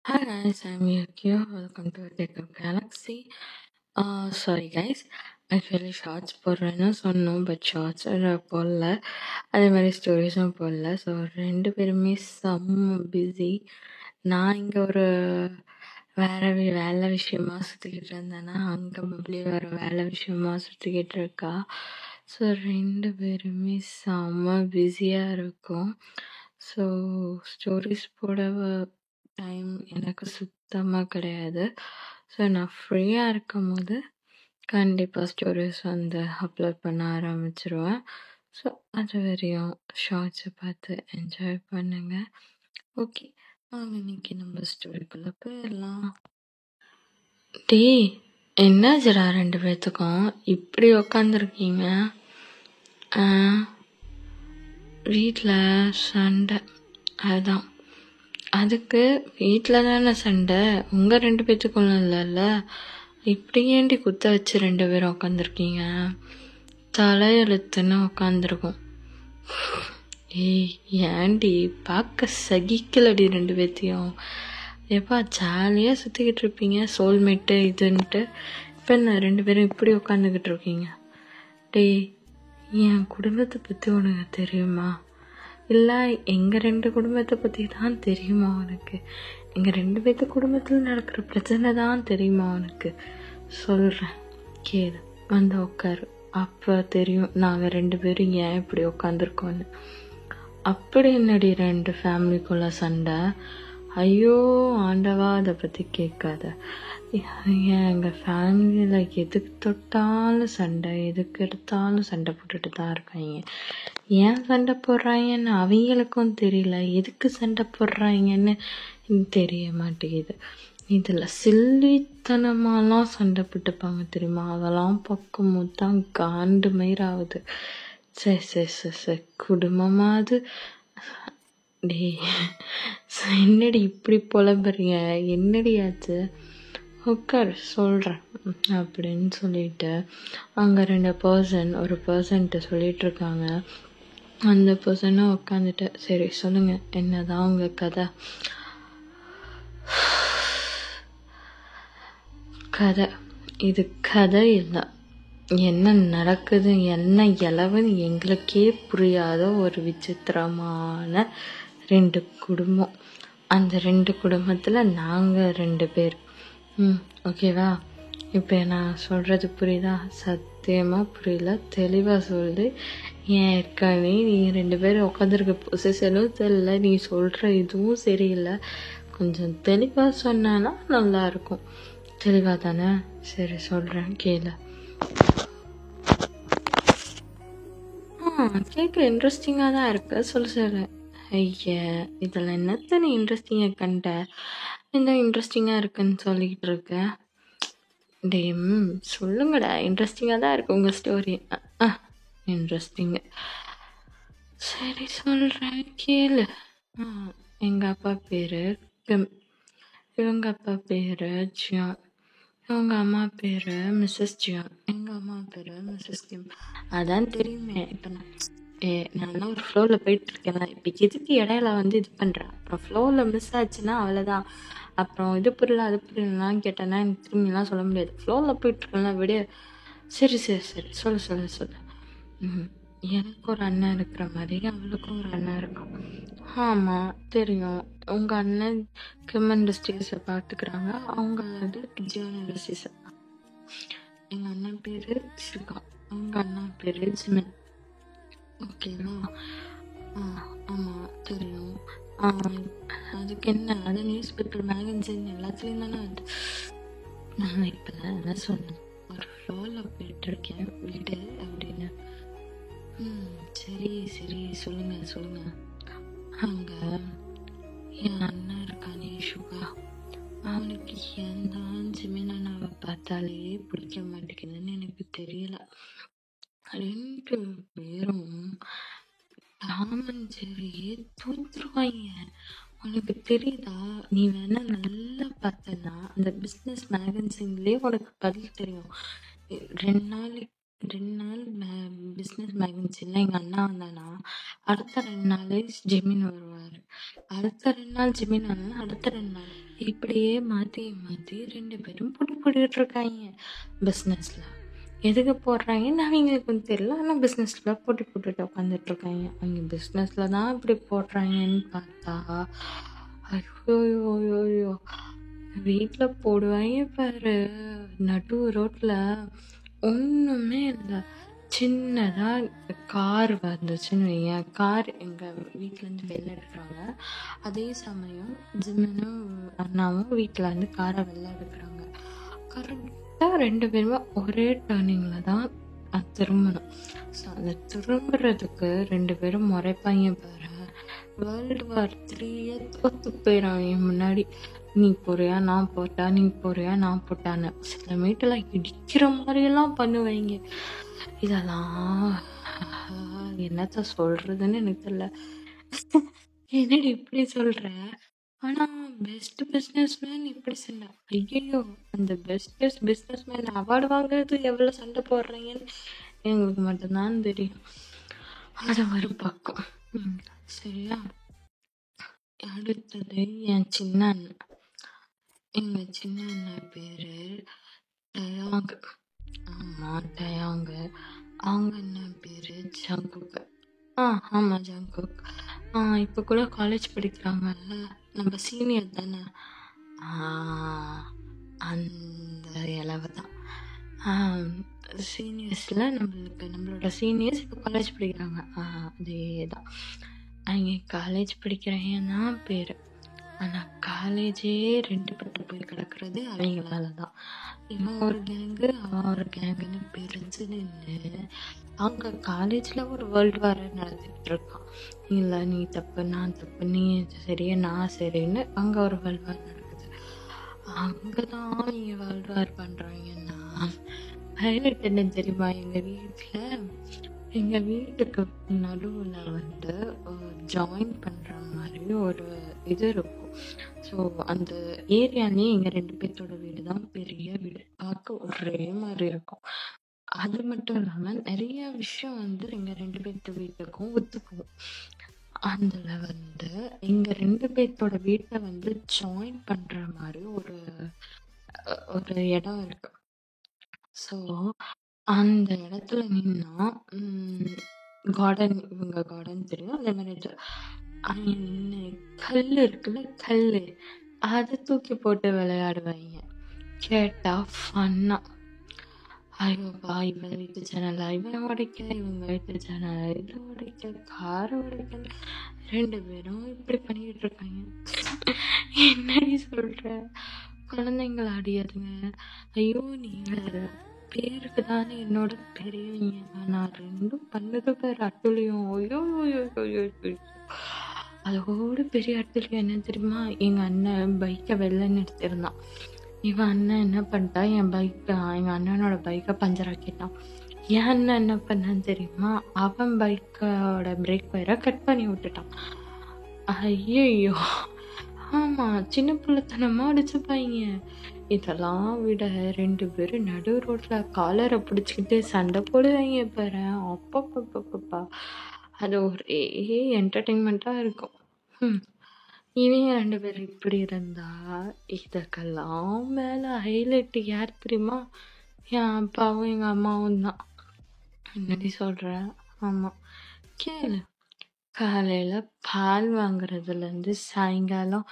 Hi guys, I'm Yukio. Welcome to Tech Up Galaxy. Sorry guys, actually shorts போடுறேன்னு சொன்னோம், but shorts போடல, அதே மாதிரி ஸ்டோரிஸும் போடல. ஸோ ரெண்டு பேருமே செம்ம பிஸி. நான் இங்கே ஒரு வேலை விஷயமா சுற்றிக்கிட்டு இருந்தேன்னா, அங்கே பப்ளி வேறு வேலை விஷயமா சுற்றிக்கிட்டு இருக்கா. ஸோ ரெண்டு பேருமே செம்ம பிஸியாக இருக்கும். ஸோ ஸ்டோரிஸ் போட டைம் எனக்கு சுத்தமாக கிடையாது. ஸோ நான் ஃப்ரீயாக இருக்கும்போது கண்டிப்பாக ஸ்டோரிஸ் வந்து அப்லோட் பண்ண ஆரம்பிச்சிருவேன். ஸோ அது வரையும் ஷார்ட்ஸை பார்த்து என்ஜாய் பண்ணுங்க. ஓகே, வாங்க இன்னைக்கு நம்ம ஸ்டோரிக்குள்ளே போயிடலாம். டேய், என்னாச்சுடா ரெண்டு பேர்த்துக்கும் இப்படி உக்காந்துருக்கீங்க? வீட்டில் சண்டை. அதுதான், அதுக்கு வீட்டில் தானே சண்டை, உங்கள் ரெண்டு பேர்த்துக்குள்ள இல்லைல்ல. இப்படி ஏண்டி குத்த வச்சு ரெண்டு பேரும் உக்காந்துருக்கீங்க? தலையெழுத்துன்னு உக்காந்துருக்கும். ஏய் ஏண்டி, பார்க்க சகிக்கலடி ரெண்டு பேர்த்தையும். எப்பா ஜாலியாக சுற்றிக்கிட்டு இருப்பீங்க, சோல்மேட்டு இதுன்ட்டு. இப்போ என்ன ரெண்டு பேரும் இப்படி உட்காந்துக்கிட்டு இருக்கீங்க? டேய், என் குடும்பத்தை பற்றி உனக்கு தெரியுமா? இல்லை எங்கள் ரெண்டு குடும்பத்தை பற்றி தான் தெரியுமா உனக்கு? எங்கள் ரெண்டு பேர்த்து குடும்பத்தில் நடக்கிற பிரச்சனை தான் தெரியுமா உனக்கு? சொல்கிறேன் கேளு, வந்து உட்காரு. அப்போ தெரியும் நாங்கள் ரெண்டு பேரும் ஏன் இப்படி உட்காந்துருக்கோன்னு. அப்படி என்னடி ரெண்டு ஃபேமிலிக்குள்ள சண்டை? ஐயோ ஆண்டவா, அதை பற்றி கேட்காத. எங்கள் ஃபேமிலியில் எதுக்கு தொட்டாலும் சண்டை, எதுக்கு எடுத்தாலும் சண்டை போட்டுட்டு தான் இருக்காங்க. ஏன் சண்டை போடுறாங்கன்னு அவங்களுக்கும் தெரியல, எதுக்கு சண்டை போடுறாங்கன்னு தெரிய மாட்டேங்குது. இதில் சில்லித்தனமாலாம் சண்டை போட்டுப்பாங்க தெரியுமா? அதெல்லாம் பார்க்கும்போது தான் காண்டு மயிராகுது. சரி குடும்பமாவது. டே என்னடி இப்படி புலம்புறீங்க? என்னடி ஆச்சு? உட்கார் சொல்கிறேன் அப்படின்னு சொல்லிட்டு அங்கே ஒரு பர்சன்ட்டு சொல்லிட்டு இருக்காங்க. அந்த பர்சனும் உட்காந்துட்டு, சரி சொல்லுங்க, என்னதான் உங்கள் கதை? கதை இது கதை இல்லை, என்ன நடக்குது, என்ன இலவுன்னு எங்களுக்கே புரியாத ஒரு விசித்திரமான ரெண்டு குடும்பம். அந்த ரெண்டு குடும்பத்தில் நாங்கள் ரெண்டு பேர். ஓகேவா? இப்போ நான் சொல்கிறது புரியுதா? சத்தியமாக புரியல, தெளிவாக சொல்லு. ஏன் இருக்கானே நீ ரெண்டு பேரும் உட்காந்துருக்க பொசிஷனும் தெரியல, நீ சொல்கிற இதுவும் சரியில்லை. கொஞ்சம் தெளிவாக சொன்னான்னா நல்லாயிருக்கும். தெளிவாக தானே? சரி சொல்கிறேன் கேளு. கேட்க இன்ட்ரெஸ்டிங்காக தான் இருக்கு, சொல்லு. ஐயா, இதில் என்னத்த நீ இன்ட்ரெஸ்டிங்காக கண்ட? இந்த இன்ட்ரெஸ்டிங்காக இருக்குன்னு சொல்லிக்கிட்டு இருக்க. டேம் சொல்லுங்கடா, இன்ட்ரெஸ்டிங்காக தான் இருக்கு உங்கள் ஸ்டோரி. இன்ட்ரெஸ்டிங்கு சரி சொல்கிறேன் கேளு. எங்கள் அப்பா பேர் கிம், இவங்க அப்பா பேர் ஜியான், இவங்க அம்மா பேர் மிஸ்ஸஸ் ஜியான், எங்கள் அம்மா பேர் மிஸ்ஸஸ் கிம். அதான் தெரியுமே. இப்போ நான் ஒரு ஃப்ளோவில் போயிட்டுருக்கேன். இப்போ எதுக்கு இடையில வந்து இது பண்ணுறேன்? அப்புறம் ஃப்ளோவில் மிஸ் ஆச்சுன்னா அவ்வளோதான். அப்புறம் இது புரியல அது புரியலாம் கேட்டேன்னா எனக்கு திரும்பிலாம் சொல்ல முடியாது. ஃப்ளோவில் போயிட்டுருக்கேன்ல, விட. சரி சொல்லு. எனக்கு ஒரு அண்ணன் இருக்கிற மாதிரி அவளுக்கும் ஒரு அண்ணன் இருக்கும். ஆமாம் தெரியும். உங்கள் அண்ணன் கிம் இண்டஸ்ட்ரீஸை பார்த்துக்கிறாங்க, அவங்க வந்து ஜியான் இண்டஸ்ட்ரீஸை. எங்கள் அண்ணன் பேர் ஷிகா, அவங்க அண்ணா பேர் ஜிமின். ஓகேவா? ஆமாம் தெரியும். அதுக்கு என்ன, அது நியூஸ் பேப்பர் மேகசின் எல்லாத்துலேயும் தானே வந்து. நான் இப்போ தான் என்ன சொன்னேன், ஒரு ஃப்ளோவில் போயிட்டுருக்கேன் வீடு அப்படின்னு. சரி சொல்லுங்க. அங்கே என் அண்ணன் இருக்கானே ஷுகா, அவனுக்கு எந்த ஜிமினாவை பார்த்தாலே பிடிக்க மாட்டேங்குதுன்னு எனக்கு தெரியல. ரெண்டு பேரும் டாமன் ஜெர்ரியே தூத்துருவாங்க. உனக்கு தெரியுதா? நீ வேணா நல்லா பார்த்தனா அந்த பிஸ்னஸ் மேகசின்லேயே உனக்கு பதில் தெரியும். ரெண்டு நாள் பிஸ்னஸ் மேகசின்ல எங்கள் அண்ணா வந்தானா, அடுத்த 2 நாள் ஜெமின் வருவார். அடுத்த 2 நாள் ஜெமின் வந்தா அடுத்த 2 நாள் இப்படியே மாற்றி மாற்றி 2 பேரும் போட்டி போட்டுக்கிட்டு இருக்காங்க பிஸ்னஸில். எதுக்கு போடுறாங்கன்னு அவங்களுக்கு வந்து தெரியல. ஆனால் பிஸ்னஸில் போட்டி போட்டுட்டு உட்காந்துட்டு இருக்காங்க. அவங்க பிஸ்னஸில் தான் இப்படி போடுறாங்கன்னு பார்த்தா, ஐயோ வீட்டில் போடுவாங்க பாரு நடு ரோட்டில், ஒன்றுமே இல்லை. சின்னதாக கார் வந்துச்சுன்னு வைங்க. கார் எங்கள் வீட்டிலேருந்து வெளில எடுக்கிறாங்க. அதே சமயம் ஜிம்முனும் அண்ணாவும் வீட்டில் வந்து காரை வெளில எடுக்கிறாங்க. கரெக்டாக 2 பேருமே ஒரே டர்னிங்கில் தான் திரும்பணும். ஸோ அந்த திரும்புறதுக்கு 2 பேரும் முறைப்பாங்க பாரு. வேர்ல்டு வார் 3 தோத்து போயிடும் என் முன்னாடி. நீ போறியா நான் போட்டா, நீ போறியா நான் போட்டான்னு சில மீட்டெல்லாம் இடிக்கிற மாதிரியெல்லாம் பண்ணுவாங்க. இதெல்லாம் என்னத்த சொல்றதுன்னு எனக்கு தெரியல. என்னடி இப்படி சொல்ற? ஆனா பெஸ்ட் பிஸ்னஸ்மேன் இப்படி சொன்னா, ஐயோ அந்த பெஸ்ட் பிஸ்னஸ்மேன் அவார்டு வாங்குறது எவ்வளவு சண்டை போடுறீங்கன்னு எங்களுக்கு மட்டும்தான் தெரியும். அது ஒரு பக்கம். சரியா, அடுத்தது என் சின்ன அண்ணன். எங்க சின்ன அண்ணன் பேரு டயாங். ஆமா டயாங். அவங்க அண்ணன் பேரு ஜங்குக். ஆமா ஜங்குக். இப்போ கூட காலேஜ் படிக்கிறாங்கல்ல, நம்ம சீனியர் தானே, அந்த இளவு தான். சீனியர்ஸில் நம்மளோட சீனியர்ஸ் இப்போ காலேஜ் படிக்கிறாங்க. அதே தான். அவங்க காலேஜ் படிக்கிறேன்னா பேர், ஆனால் காலேஜே 2 பட்டு போய் கிடக்கிறது அவங்களால தான். இவன் ஒரு கேங்கு அவன் ஒரு கேங்குன்னு பிரிஞ்சு நின்று அவங்க காலேஜில் ஒரு வேர்ல்டு வார் நடந்துகிட்டு இருக்கான். இல்லை நீ தப்பு நான் தப்பு, நீ சரியா நான் சரின்னு அங்கே ஒரு வேர்ல்டு வார் நடக்குது. அங்கே தான் இங்கே வேர்ல்டு வார் பண்ணுறாங்கன்னா ஹைலைட் என்ன தெரியுமா? எங்கள் வீட்டுக்கு நடுவில் வந்து ஜாயின் பண்ணுற மாதிரி ஒரு இது இருக்கும். ஸோ அந்த ஏரியாலேயே எங்கள் 2 பேர்த்தோட வீடு தான் பெரிய வீடு, பார்க்க ஒரே மாதிரி இருக்கும். அது மட்டும் இல்லாமல் நிறைய விஷயம் வந்து எங்கள் 2 பேர்த்து வீட்டுக்கும் ஒத்துக்குவோம். அதில் வந்து எங்கள் 2 பேர்த்தோட வீட்டை வந்து ஜாயின் பண்ணுற மாதிரி ஒரு இடம் இருக்கு. ஸோ அந்த இடத்துல நின்னா கார்டன், இவங்க கார்டன் தெரியும். அதே மாதிரி கல் இருக்குல்ல, கல் அதை தூக்கி போட்டு விளையாடுவாங்க. கேட்டா ஃபன்னா, ஐயோப்பா இவன் வீட்டு சேனலா இவன் உடைக்க, இவங்க வீட்டு சேனலா இதை உடைக்க, காரை உடைக்க, 2 பேரும் இப்படி பண்ணிக்கிட்டு இருக்காங்க. என்னடி சொல்ற? குழந்தைங்கள அடியாதுங்க. ஐயோ நீங்க பேருக்கு தானே என்னோட பெரியவங்க, நான் 2ம் பண்ணது பேர் அட்டுலியும். ஐயோ அதோட பெரிய அட்டுலியும் என்ன தெரியுமா? எங்க அண்ணன் பைக்கை வெளில நிறுத்திருந்தான். இவன் அண்ணன் என்ன பண்ணிட்டா, எங்க அண்ணனோட பைக்கை பஞ்சர் ஆக்கிட்டான். என் அண்ணன் என்ன பண்ணான்னு தெரியுமா? அவன் பைக்கோட பிரேக் வயரை கட் பண்ணி விட்டுட்டான். ஐயோ ஆமா, சின்ன பிள்ளைத்தனமா அடிச்சுப்பாங்க. இதெல்லாம் விட 2 பேரும் நடு ரோட்ல காலரை பிடிச்சிக்கிட்டு சண்டை போடுவாங்க பாரு. அப்பப்பா அது ஒரே என்டர்டெயின்மெண்டா இருக்கும். இவங்க 2 பேரும் இப்படி இருந்தா, இதுக்கெல்லாம் மேல ஹைலைட் யார் தெரியுமா? என் அப்பாவும் எங்க அம்மாவும் தான். என்னடி சொல்ற? ஆமா கேளு. காலையில பால் வாங்குறதுலேருந்து சாயங்காலம்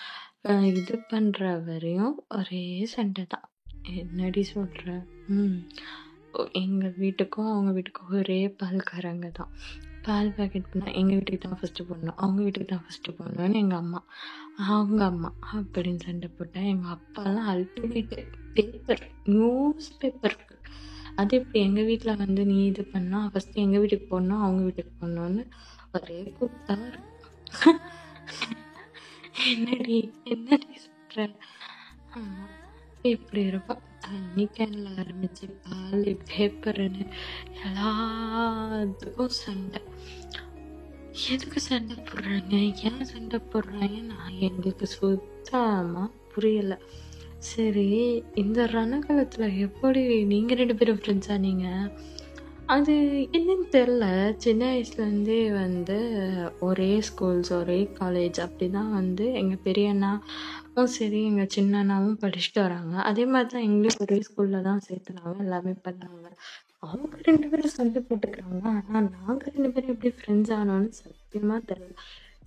இது பண்ற வரையும் ஒரே சண்டை தான். என்னடி சொல்ற? எங்க வீட்டுக்கும் அவங்க வீட்டுக்கும் ஒரே பால்காரங்க தான். பால் பாக்கெட் பண்ணால் எங்கள் வீட்டுக்கு தான் ஃபஸ்ட்டு போடணும், அவங்க வீட்டுக்கு தான் ஃபஸ்ட்டு போடணும்னு எங்கள் அம்மா, அவங்க அம்மா அப்படின்னு சண்டை போட்டேன். எங்கள் அப்பாலாம் அல்டிமேட் பேப்பர், நியூஸ் பேப்பர். அது எப்படி எங்கள் வீட்டில் வந்து நீ இது பண்ணால் ஃபஸ்ட்டு எங்கள் வீட்டுக்கு போடணும், அவங்க வீட்டுக்கு போடணும்னு ஒரே கூப்பிட்டா இருக்கும். என்னடி சொல்ற? ஆமாம் இப்படி இருக்கும். தண்ணி கேனில் ஆரம்பிச்சு பால் பேப்பருன்னு எல்லாத்துக்கும் சண்டை. எதுக்கு சண்டை போடுறாங்க, ஏன் சண்டை போடுறாங்க, நான் எங்களுக்கு சுத்தமா புரியல. சரி, இந்த ரணகாலத்தில் எப்படி நீங்கள் 2 பேரும் ஃப்ரெண்ட்ஸா? நீங்கள் அது என்னன்னு தெரில. சின்ன வயசுலேருந்தே வந்து ஒரே ஸ்கூல்ஸ் ஒரே காலேஜ் அப்படி தான் வந்து எங்கள் பெரியண்ணா சரி எங்க சின்ன அண்ணாவும் படிச்சுட்டு வராங்க. அதே மாதிரி தான் எங்களையும் ஒரே ஸ்கூல்ல தான் சேர்த்துனாங்க. எல்லாமே பண்ணாங்க. அவங்க 2 பேரும் சண்டை போட்டுக்கிறாங்க. ஆனா நாங்க 2 பேரும் எப்படி ஃப்ரெண்ட்ஸ் ஆனோம்னு சத்தியமா தெரியல.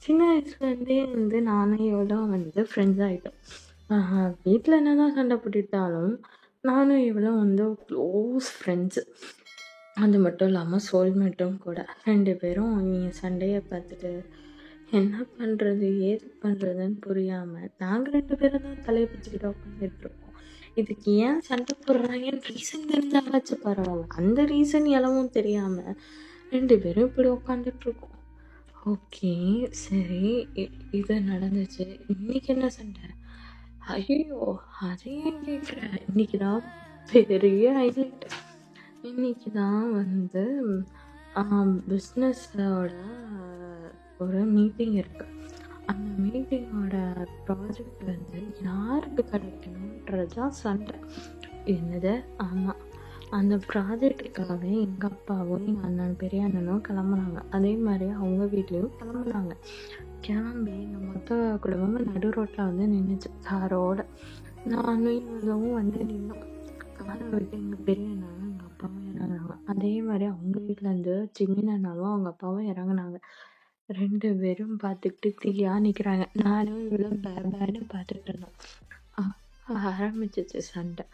சின்ன வயசுல இருந்தே வந்து நானும் இவளும் வந்து ஃப்ரெண்ட்ஸ் ஆயிட்டோம். வீட்ல என்னதான் சண்டை போட்டுட்டாலும் நானும் இவளும் வந்து க்ளோஸ் ஃப்ரெண்ட்ஸு. அது மட்டும் இல்லாம சோல்மேட்டும் கூட. 2 பேரும் எங்க சண்டைய பார்த்துட்டு என்ன பண்றது? ஏது பண்றதுன்னு புரியாம நாங்க 2 பேரும் தான் தலைய பிச்சுக்கிட்டு உட்காந்துட்டுருக்கோம். இதுக்கு ஏன் சண்டை போடுறாங்கன்னு ரீசன் தெரிஞ்சாலாச்சும் பரவால்ல. அந்த ரீசன் எழவும் தெரியாம 2 பேரும் இப்படி உட்காந்துட்டுருக்கோம். ஓகே. சரி. இ இது நடந்துச்சு. இன்னைக்கு என்ன சண்டை? ஐயய்யோ! அத ஏன் கேட்குற? இன்னைக்கு தான் பெரிய ஹைலைட். இன்னைக்கு தான் வந்து பிஸ்னஸோட ஒரு மீட்டிங் இருக்கு. அந்த மீட்டிங்கோட ப்ராஜெக்ட் வந்து யாருக்கு கிடைக்கணுன்றது தான் சண்டை. என்னது? ஆமாம். அந்த ப்ராஜெக்டுக்காக எங்கள் அப்பாவும் எங்கள் அண்ணன் பெரிய அண்ணனும் கிளம்புனாங்க. அதே மாதிரி அவங்க வீட்லேயும் கிளம்புனாங்க. கிளம்பி எங்கள் மொத்த குடும்பமும் நடு ரோட்டில் வந்து நின்றுச்சு காரோட. நானும் இவளும் வந்து நின்னோம். காரை விட்டு எங்கள் பெரிய அண்ணனும் எங்கள் அப்பாவும் இறங்குனாங்க. அதே மாதிரி அவங்க வீட்டிலேருந்து சின்ன அண்ணாவும் அவங்க அப்பாவும் இறங்குனாங்க. 2 பேரும் பார்த்துக்கிட்டு தீயா நிற்கிறாங்க. நானும் இவளும் பேன்னு பார்த்துட்டு இருந்தோம். ஆரம்பிச்சிச்சு சண்டை.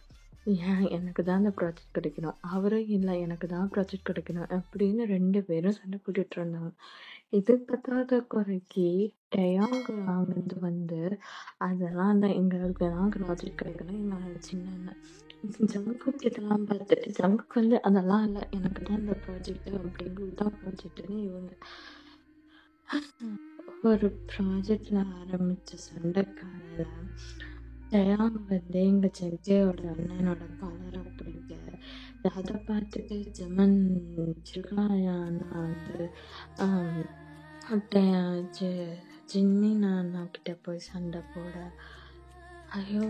ஏன் எனக்கு தான் அந்த ப்ராஜெக்ட் கிடைக்கணும், அவரும் இல்லை எனக்கு தான் ப்ராஜெக்ட் கிடைக்கணும் அப்படின்னு 2 பேரும் சண்டை போட்டுட்டு இருந்தாங்க. இது பத்தாத குறைக்கு டயாங்கு வாங்கினது வந்து அதெல்லாம் தான் எங்களுக்கு தான் ப்ராஜெக்ட் கிடைக்கணும். எங்களோட சின்ன அண்ணன் ஜங்குக்கு இதெல்லாம் பார்த்துட்டு ஜங்குக்கு வந்து அதெல்லாம் இல்லை எனக்கு தான் இந்த ப்ராஜெக்ட் அப்படிங்கிறது தான் ப்ராஜெக்ட்னு இவங்க ஒரு ப்ராஜெக்ட்ல ஆரம்பிச்ச சண்டைக்காரல டயாங் வந்து எங்க செஞ்சையோட அண்ணனோட காலரை பிடிக்க அதை பார்த்துட்டு ஜமன் சில்காயானா வந்து ஜின்னி நானா கிட்ட போய் சண்டை போட ஐயோ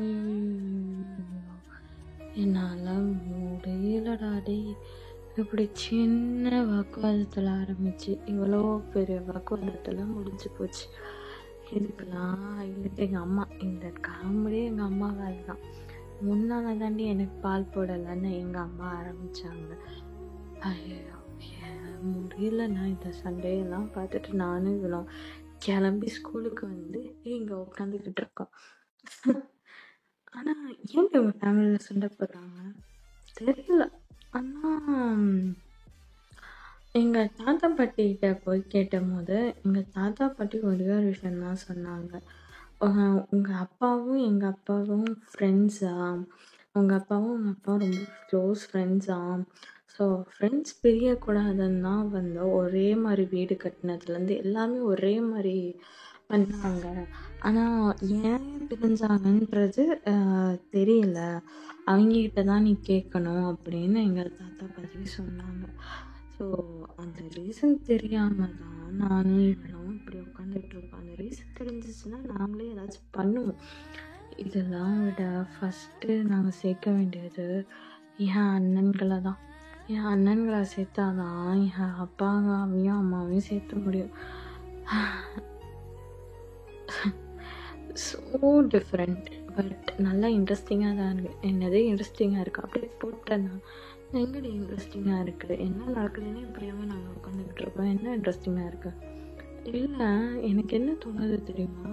என்னால முடியலடாடி. இப்படி சின்ன வாக்குவாதத்தில் ஆரம்பிச்சு இவ்வளோ பெரிய வாக்குவாதத்தில் முடிஞ்சு போச்சு. இதுக்கெல்லாம் எங்கள் அம்மா இந்த காமெடியே எங்கள் அம்மா வேலை தான். முன்னால தாண்டி எனக்கு பால் போடலைன்னு எங்கள் அம்மா ஆரம்பித்தாங்க. ஐயோ முடியல. நான் இந்த சண்டையெல்லாம் பார்த்துட்டு நானும் இவ்வளோ கிளம்பி ஸ்கூலுக்கு வந்து இங்கே உட்காந்துக்கிட்டு இருக்கோம். ஆனால் ஏன் இவங்க ஃபேமிலியில் சண்டை போடுறாங்க தெரியல. ஆனால் எங்கள் தாத்தா பாட்டிகிட்ட போய் கேட்டபோது எங்கள் தாத்தா பாட்டி ஒரே ஒரு விஷயந்தான் சொன்னாங்க. உங்கள் அப்பாவும் எங்கள் அப்பாவும் ஃப்ரெண்ட்ஸா, உங்கள் அப்பாவும் உங்கள் அப்பாவும் ரொம்ப க்ளோஸ் ஃப்ரெண்ட்ஸா, ஸோ ஃப்ரெண்ட்ஸ் பிரியக்கூடாதுன்னு தான் வந்து ஒரே மாதிரி வீடு கட்டினதுலேருந்து எல்லாமே ஒரே மாதிரி பண்ணாங்க. ஆனால் ஏன் பிரிஞ்சாங்கன்றது தெரியல, அவங்ககிட்ட தான் நீ கேட்கணும் அப்படின்னு எங்கள் தாத்தா பாட்டி சொன்னாங்க. ஸோ அந்த ரீசன் தெரியாமல் தான் நானும் இவனும் இப்படி உட்காந்துட்டு இருக்கோம். அந்த ரீசன் தெரிஞ்சிச்சுன்னா நாங்களே ஏதாச்சும் பண்ணுவோம். இதெல்லாம் விட ஃபஸ்ட்டு நாங்கள் சேர்க்க வேண்டியது என் அண்ணன்களை தான். என் அண்ணன்களை சேர்த்தாதான் என் அப்பாவையும் அம்மாவையும் சேர்த்த முடியும். ஸோ டிஃப்ரெண்ட் பட் நல்லா இன்ட்ரெஸ்டிங்காக தான் இருக்குது. என்னது இன்ட்ரெஸ்டிங்காக இருக்குது அப்படியே போட்டேன்னா எங்கடி இன்ட்ரெஸ்டிங்காக இருக்குது, என்ன நடக்குதுன்னு இப்படியாவே நாங்கள் உட்காந்துக்கிட்டு இருக்கோம், என்ன இன்ட்ரெஸ்டிங்காக இருக்குது? இல்லை எனக்கு என்ன தோணுது தெரியுமா,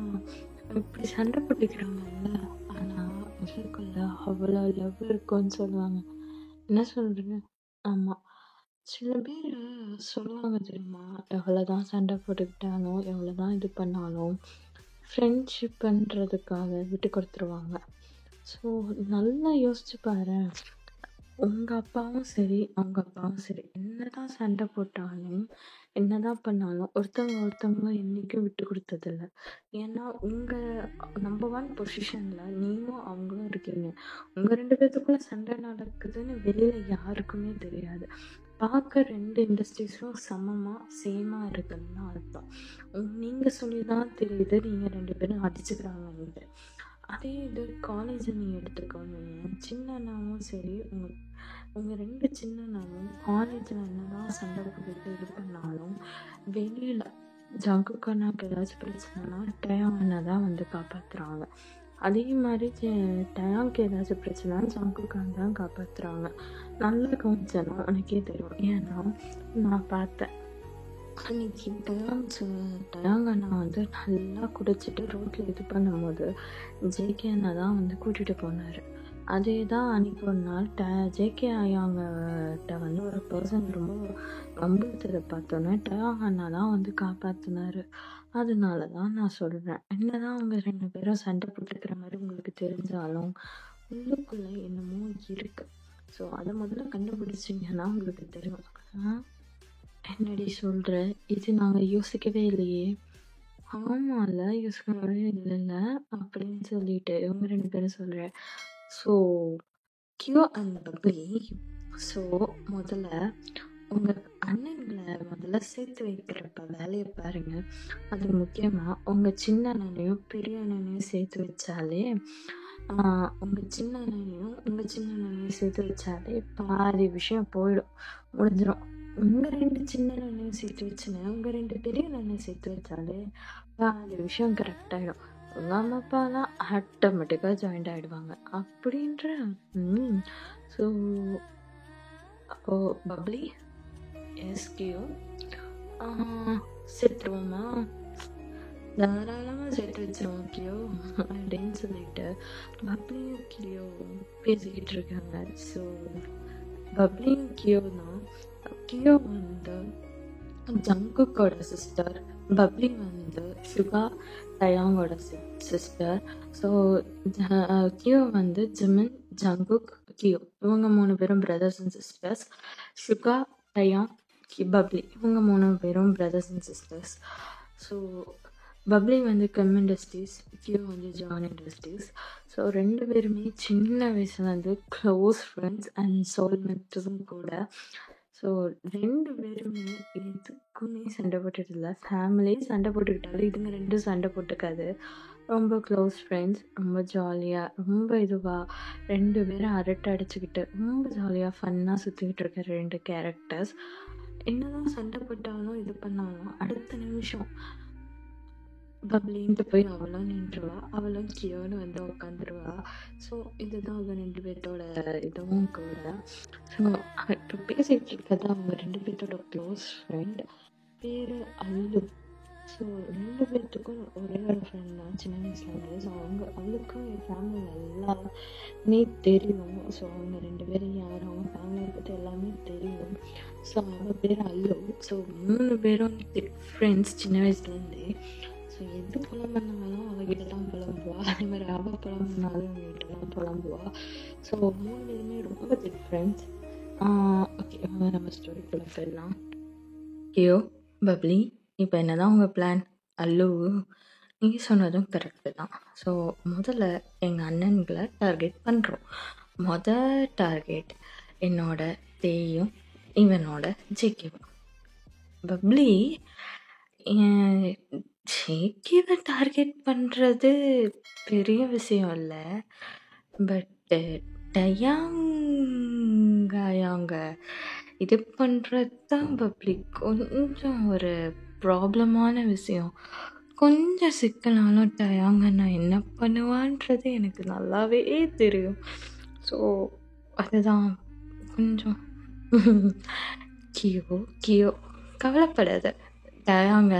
இப்படி சண்டை போட்டுக்கிறாங்கல்ல ஆனால் அவங்களுக்குள்ள அவ்வளோ லவ் இருக்குன்னு சொல்லுவாங்க. என்ன சொல்கிறீங்க? ஆமாம், சில பேர் சொல்லுவாங்க தெரியுமா, எவ்வளோதான் சண்டை போட்டுக்கிட்டாலும் எவ்வளோதான் இது பண்ணாலும் ஃப்ரெண்ட்ஷிப்புன்றதுக்காக விட்டு கொடுத்துருவாங்க. ஸோ நல்லா யோசிச்சு பாரு, உங்கள் அப்பாவும் சரி அவங்க அப்பாவும் சரி என்னதான் சண்டை போட்டாலும் என்னதான் பண்ணாலும் ஒருத்தவங்க என்றைக்கும் விட்டு கொடுத்ததில்ல. ஏன்னா உங்கள் நம்பர் 1 பொசிஷனில் நீங்களும் அவங்களும் இருக்கீங்க. உங்கள் 2 பேர்த்துக்குள்ள சண்டை நடக்குதுன்னு வெளியில் யாருக்குமே தெரியாது. பார்க்க 2 இண்டஸ்ட்ரீஸும் சமமாக சேமாக இருக்குதுன்னு அர்த்தம். நீங்கள் சொல்லி தான் தெரியுது நீங்கள் 2 பேரும் அடிச்சுக்கிறாங்கன்ட்டு. அதே இது காலேஜை நீங்கள் எடுத்துக்கோங்க. சின்ன அண்ணாவும் சரி உங்கள் 2 சின்ன அண்ணாவும் காலேஜில் என்னதான் சண்டை போட்டுட்டு இது பண்ணாலும் வெளியில் ஜங்குக்கு அண்ணாக்கு ஏதாச்சும் பிரச்சனைனா டயம் அண்ணா தான் வந்து காப்பாற்றுறாங்க. அதே மாதிரி டயாங்க்கு ஏதாச்சும் பிரச்சனை ஜங்குக்கான் தான் காப்பாத்துறாங்க. நல்ல கவுன்சனா உனக்கே தெரியும். ஏன்னா நான் பார்த்தேன் அன்னைக்கு டயாங் அண்ணா வந்து நல்லா குடிச்சிட்டு ரோட்டில் இது பண்ணும்போது ஜேகே அண்ணா தான் வந்து கூட்டிகிட்டு போனார். அதே தான் அன்னைக்கு ஒரு நாள் ஜேகே ஐயாங்கிட்ட வந்து ஒரு பர்சன் ரொம்ப வம்புறுத்ததை பார்த்தோன்னே டயாங் அண்ணா தான் வந்து காப்பாற்றினாரு. அதனால தான் நான் சொல்கிறேன், என்னதான் அவங்க 2 பேரும் சண்டை போட்டுக்கிற மாதிரி உங்களுக்கு தெரிஞ்சாலும் உள்ளுக்குள்ளே என்னமோ இருக்கு. ஸோ அதை முதல்ல கண்டுபிடிச்சிங்கன்னா உங்களுக்கு தெரியும். என்னடி சொல்ற? இது நாங்க யோசிக்கவே இல்லையே. ஆமால, யோசிக்கவே இல்லைல்ல அப்படின்னு சொல்லிட்டு இவங்க 2 பேரும் சொல்றேன். ஸோ கியோ அண்ட் பப்ளி, ஸோ முதல்ல உங்க அண்ணன்களை முதல்ல சேர்த்து வைக்கிறப்ப வேலையை பாருங்க. அது முக்கியமா உங்க சின்ன அண்ணனையும் பெரிய அண்ணனையும் சேர்த்து வச்சாலே உங்க சின்ன அண்ணனையும் சேர்த்து வச்சாலே பாதி விஷயம் போயிடும், முடிஞ்சிடும். உங்க 2 சின்ன அண்ணனையும் சேர்த்து வச்சுன்னு உங்க 2 பெரிய அண்ணனையும் சேர்த்து வச்சாலே பாதி விஷயம் கரெக்ட் ஆயிடும். உங்க அம்மா அப்பாலாம் ஆட்டோமேட்டிக்கா ஜாயிண்ட் ஆயிடுவாங்க அப்படின்ற. ஸோ அப்போ பப்ளி எஸ்கியோ சேர்த்துருவோமா? தாராளமாக சேர்த்து வச்சிருவோம் கியோ அப்படின்னு சொல்லிட்டு பப்ளியும் கியோ பேசிக்கிட்டு இருக்காங்க. ஸோ பப்ளியும் கியோ தான். கியோ வந்து ஜங்குக்கோட சிஸ்டர், பப்ளி வந்து சுகா டயாங்கோட சிஸ்டர். ஸோ கியோ வந்து ஜிமின், ஜங்குக், கியோ இவங்க 3 பேரும் brothers and sisters. Suga, Dayang, Bubbly இவங்க 3 பேரும் brothers and sisters. So Bubbly வந்து கம் இண்டஸ்ட்ரீஸ், கியோ வந்து ஜான் இண்டஸ்ட்ரீஸ். ஸோ 2 பேருமே சின்ன வயசுல வந்து க்ளோஸ் ஃப்ரெண்ட்ஸ் அண்ட் சோல்மேட்ஸும் கூட. ஸோ 2 பேருமே எதுக்குமே சண்டை போட்டுட்டு ஃபேமிலியே சண்டை போட்டுக்கிட்டாலும் இதுங்க 2 சண்டை போட்டுக்காது. ரொம்ப க்ளோஸ் ஃப்ரெண்ட்ஸ், ரொம்ப ஜாலியாக, ரொம்ப இதுவாக 2 பேரும் அரட்டை அடிச்சுக்கிட்டு ரொம்ப ஜாலியாக ஃபன்னாக சுற்றிக்கிட்டு இருக்க 2 கேரக்டர்ஸ். என்னதான் சண்டை போட்டாலும் இது பண்ணாலும் அடுத்த நிமிஷம் பப்ளின்ட்டு போய் அவளும் நின்றுவா, அவளும் கியோன்னு வந்து உட்காந்துருவா. ஸோ இதுதான் அவங்க 2 பேர்த்தோட இதுவும் கூட. ஸோ இப்போ பேசிகிட்டு இருக்கிறது அவங்க 2 பேர்த்தோட க்ளோஸ் ஃப்ரெண்ட், பேர் அல்லு. ஸோ 2 பேர்த்துக்கும் ஒரே ஒரு ஃப்ரெண்ட் தான் சின்ன வயசுலேருந்து. ஸோ அவளுக்கும் என் ஃபேமிலி எல்லாமே தெரியும். ஸோ அவங்க 2 பேரும் யார், அவங்க ஃபேமிலியை பற்றி எல்லாமே தெரியும். ஸோ அவள் பேர் அல்லு. ஸோ 3 பேரும் ஃப்ரெண்ட்ஸ் சின்ன வயசுலேருந்தே. ஸோ எது புலம்புனாலும் அவகிட்ட தான் புலம்புவா, அதே மாதிரி அவள் புலம்புனாலும் அவங்ககிட்ட தான் புலம்புவா. ஸோ 3 பேருமே ரொம்ப திக் ஃப்ரெண்ட்ஸ். ஓகே, நம்ம ஸ்டோரிக்குள்ள போயிடலாம். கியோ, பப்ளி, இப்போ என்னதான் உங்கள் பிளான்? அல்லு, நீங்கள் சொன்னதும் கரெக்டு தான். ஸோ முதல்ல எங்கள் அண்ணன்களை டார்கெட் பண்ணுறோம். டார்கெட் என்னோட தேயும் இவனோட ஜேகேவும். பப்ளி, ஜேகேவை டார்கெட் பண்ணுறது பெரிய விஷயம் இல்லை, பட்டு டயாங்காயாங்க இது பண்ணுறது தான் பப்ளிக் கொஞ்சம் ஒரு ப்ராப்ளமான விஷயம். கொஞ்சம் சிக்கனாலும் டயாங்க நான் என்ன பண்ணுவான்றது எனக்கு நல்லாவே தெரியும். ஸோ அதுதான் கொஞ்சம் கியோ கவலைப்படாத, டயாங்க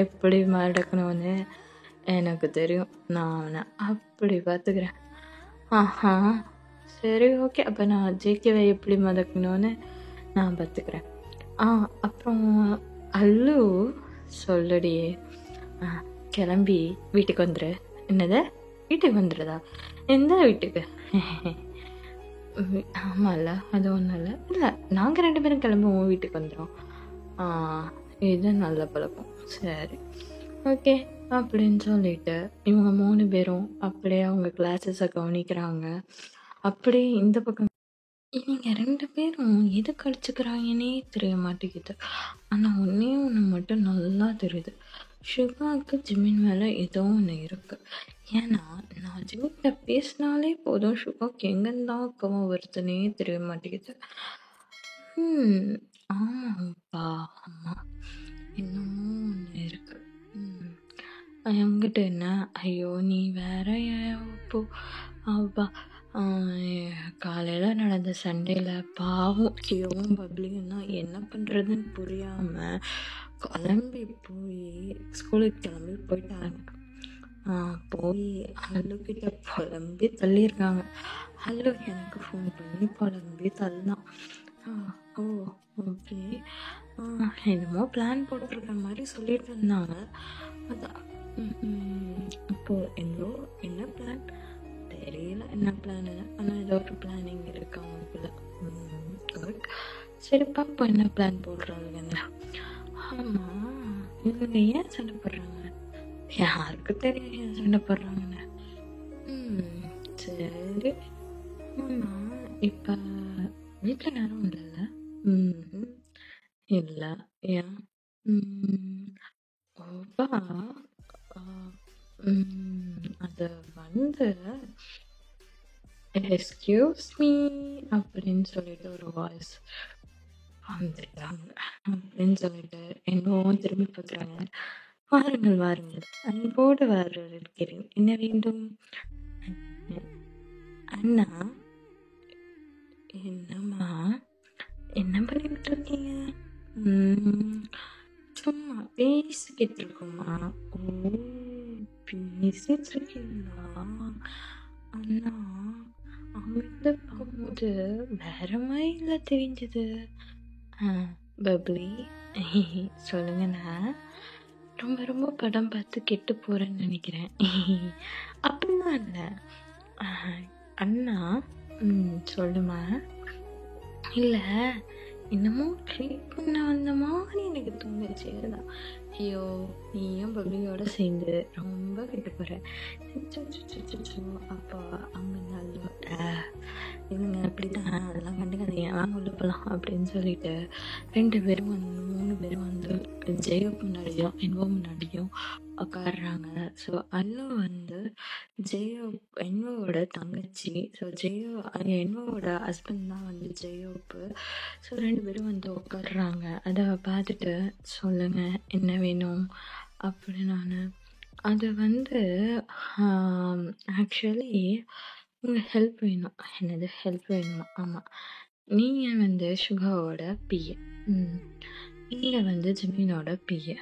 எப்படி மறக்கணும்னு எனக்கு தெரியும். நான் அவனை அப்படி பார்த்துக்கிறேன். ஆஹா, சரி, ஓகே. அப்போ நான் ஜேகேவை எப்படி மதக்கணும்னு நான் பார்த்துக்கிறேன். அப்புறம் அல்லு சொல்லுடியே, கிளம்பி வீட்டுக்கு வந்துடு. என்னது, வீட்டுக்கு வந்துடுதா? எந்த வீட்டுக்கு? ஆமாம்ல, அது ஒன்றும் இல்லை, நாங்கள் 2 பேரும் கிளம்புவோம், வீட்டுக்கு வந்துடும். இது நல்ல பழக்கம். சரி, ஓகே அப்படின்னு சொல்லிட்டு இவங்க 3 பேரும் அப்படியே அவங்க கிளாஸஸை கவனிக்கிறாங்க. அப்படியே இந்த பக்கம் இவங்க 2 பேரும் எது கழிச்சுக்கிறாங்கன்னே தெரிய மாட்டேங்குது. ஆனால் ஒன்று மட்டும் நல்லா தெரியுது, சுகாவுக்கு ஜிமின் மேலே ஏதோ ஒன்று இருக்குது. ஏன்னா நான் ஜிமின்கிட்ட பேசினாலே போதும் சுகாவுக்கு எங்கேருந்தான் கோவம் வருதுன்னே தெரிய மாட்டேங்குது. ஆமாப்பா, ஆமாம், இன்னமும் ஒன்று இருக்குது. என்கிட்ட என்ன, ஐயோ நீ வேற ஏன் இப்போ அப்பா காலையில் நடந்த சண்டையில் பாவம் கியோவும் பப்ளியும் தான் என்ன பண்ணுறதுன்னு புரியாமல் கிளம்பி போய் ஸ்கூலுக்கு கிளம்பி போயிட்டாங்க. போய் அல்லுக்கிட்ட புலம்பி தள்ளியிருக்காங்க. அல்லு எனக்கு ஃபோன் பண்ணி புலம்பி தள்ளினான். ஓ ஓகே, என்னமோ பிளான் போட்டிருக்க மாதிரி சொல்லிட்டு இருந்தாங்க. அதான் இப்போ என்ன பிளான் தெரியல, என்ன பிளான், ஆனால் ஏதோ ஒரு பிளானிங் இருக்கு அவங்களுக்குள்ள. குட், சரி பாப்போம் என்ன பிளான் போடுறாங்கன்னு. ஆமாம், இவங்க ஏன் சண்டை போடுறாங்க? யாருக்கு தெரியும் ஏன் சண்டை போடுறாங்கன்னு. சரி, ஆமாம் இப்போ வீட்டில் யாரும் இல்லைல்ல? இல்லை, ஏன்? ஓப்பா அது வந்து எக்ஸ்கியூஸ் மீ அப்படின்னு சொல்லிட்டு ஒரு வாய்ஸ் வந்துட்டாங்க. அப்படின்னு சொல்லிட்டு என்னவும் திரும்பி பார்க்குறாங்க. வாருங்கள் வாருங்கள், அன்போடு இருக்கிறேன், என்ன வேண்டும்? அண்ணா, என்னம்மா என்ன பண்ணிக்கிட்டு இருக்கீங்க? சும்மா பேசிக்கிட்டு இருக்கோம்மா. ஓ பேசிட்டு இருக்கீங்களா? அண்ணா அங்கிருந்து பார்க்கும்போது வேற மாதிரில தெரிஞ்சது. பப்ளி சொல்லுங்கண்ணா, ரொம்ப ரொம்ப படம் பார்த்து கெட்டு போகிறேன்னு நினைக்கிறேன். அப்படிலாம் இல்லை அண்ணா. சொல்லுமா. இல்லை, என்னமோ ட்ரீட் பண்ண வந்த மாதிரி எனக்கு தோணுச்சு. தான் ஐயோ நீயும் பப்ளியோட சேர்ந்து ரொம்ப கெட்டு போகிற. அப்போ அங்கே நல்ல இவங்க அப்படிதான், அதெல்லாம் கண்டுக்காதீங்க, வாங்க உள்ள போகலாம் அப்படின்னு சொல்லிட்டு 2 பேரும் 3 பேரும் வந்து ஜெயோ முன்னாடியும் என்வோ முன்னாடியும் உட்காடுறாங்க. ஸோ அல்லு வந்து என்வோவோட தங்கச்சி. ஸோ என்வோவோட ஹஸ்பண்ட் தான் வந்து ஜெயோப்பு. ஸோ 2 பேரும் வந்து உட்காடுறாங்க. அதை பார்த்துட்டு சொல்லுங்க என்ன வேணும் அப்படி. நான் அது வந்து ஆக்சுவலி உங்கள் ஹெல்ப் வேணும். என்னது ஹெல்ப் வேணுமா? ஆமாம், நீங்கள் வந்து சுகாவோட பிஏ, நீங்கள் வந்து ஜிமினோட பிஏ,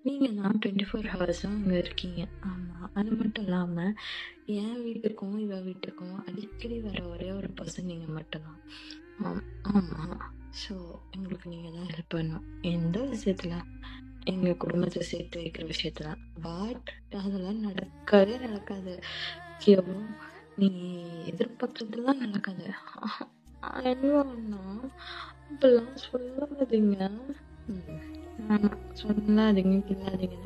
நீங்கள் தான் 24 ஹவர்ஸும் அங்கே இருக்கீங்க. ஆமாம், அது மட்டும் இல்லாமல் என் வீட்டுக்கும் இவ வீட்டுக்கும் அடிக்கடி வர ஒரே ஒரு பர்சன் நீங்கள் மட்டும்தான். ஆமாம், ஸோ எங்களுக்கு நீங்கள் தான் ஹெல்ப் பண்ணணும். எந்த விஷயத்தில்? எங்கள் குடும்பத்தை சேர்த்து வைக்கிற விஷயத்துல. பட் அதெல்லாம் நடக்காது. நீ எதிர்பார்க்கறதுலாம் நடக்காது. என்னன்னா இப்பெல்லாம் சொல்லாதீங்க, சொல்லாதீங்க கில்லாதீங்க.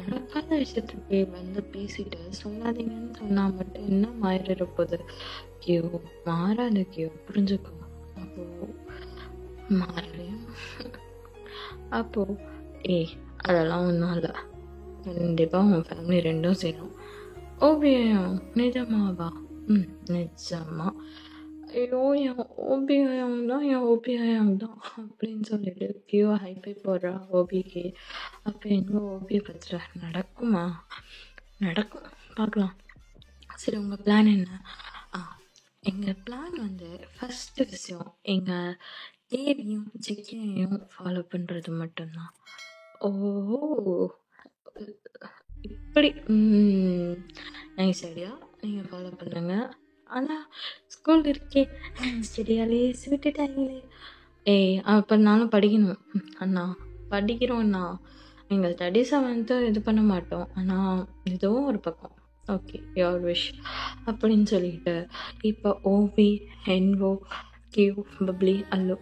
நடக்காத விஷயத்துக்கு வந்து பேசிட்டு சொல்லாதீங்கன்னு சொன்னா மட்டும் என்ன மாறிட போகுது? கியோ மாறாது, கியோ புரிஞ்சுக்கோ. அப்போ மாறலையும் அப்போ அதெல்லாம் ஒன்றும் இல்லை. கண்டிப்பாக உன் ஃபேமிலி 2ம் சேரும். ஓபியம் நிஜமாவா? நிஜமா. ஐயோ என் ஓபியம் தான், என் ஓபியம் தான் அப்படின்னு சொல்லிட்டு கியோ ஹைஃபை போடுறா ஓபிக்கு. அப்போ எங்கள் ஓபியை பத்துற நடக்குமா? நடக்கும், பார்க்கலாம். சரி, உங்கள் பிளான் என்ன? எங்கள் பிளான் வந்து ஃபஸ்ட்டு விஷயம் எங்கள் ஏவியும் ஜிக்கையும் ஃபாலோ பண்ணுறது மட்டும்தான். ஓ இப்படி நைஸ் ஐடியா, நீங்கள் ஃபாலோ பண்ணுங்க. ஆனால் ஸ்கூல் இருக்கே, சரியா லேஸ் விட்டுட்டாங்களே. அப்போ நானும் படிக்கணும். அண்ணா படிக்கிறோம் அண்ணா, எங்கள் ஸ்டடீஸை வந்து இது பண்ண மாட்டோம், ஆனால் இதுவும் ஒரு பக்கம். ஓகே, யோர் விஷ் அப்படின்னு சொல்லிட்டு இப்போ ஓபி, என்வோ, கியூ, பப்ளி, அல்லு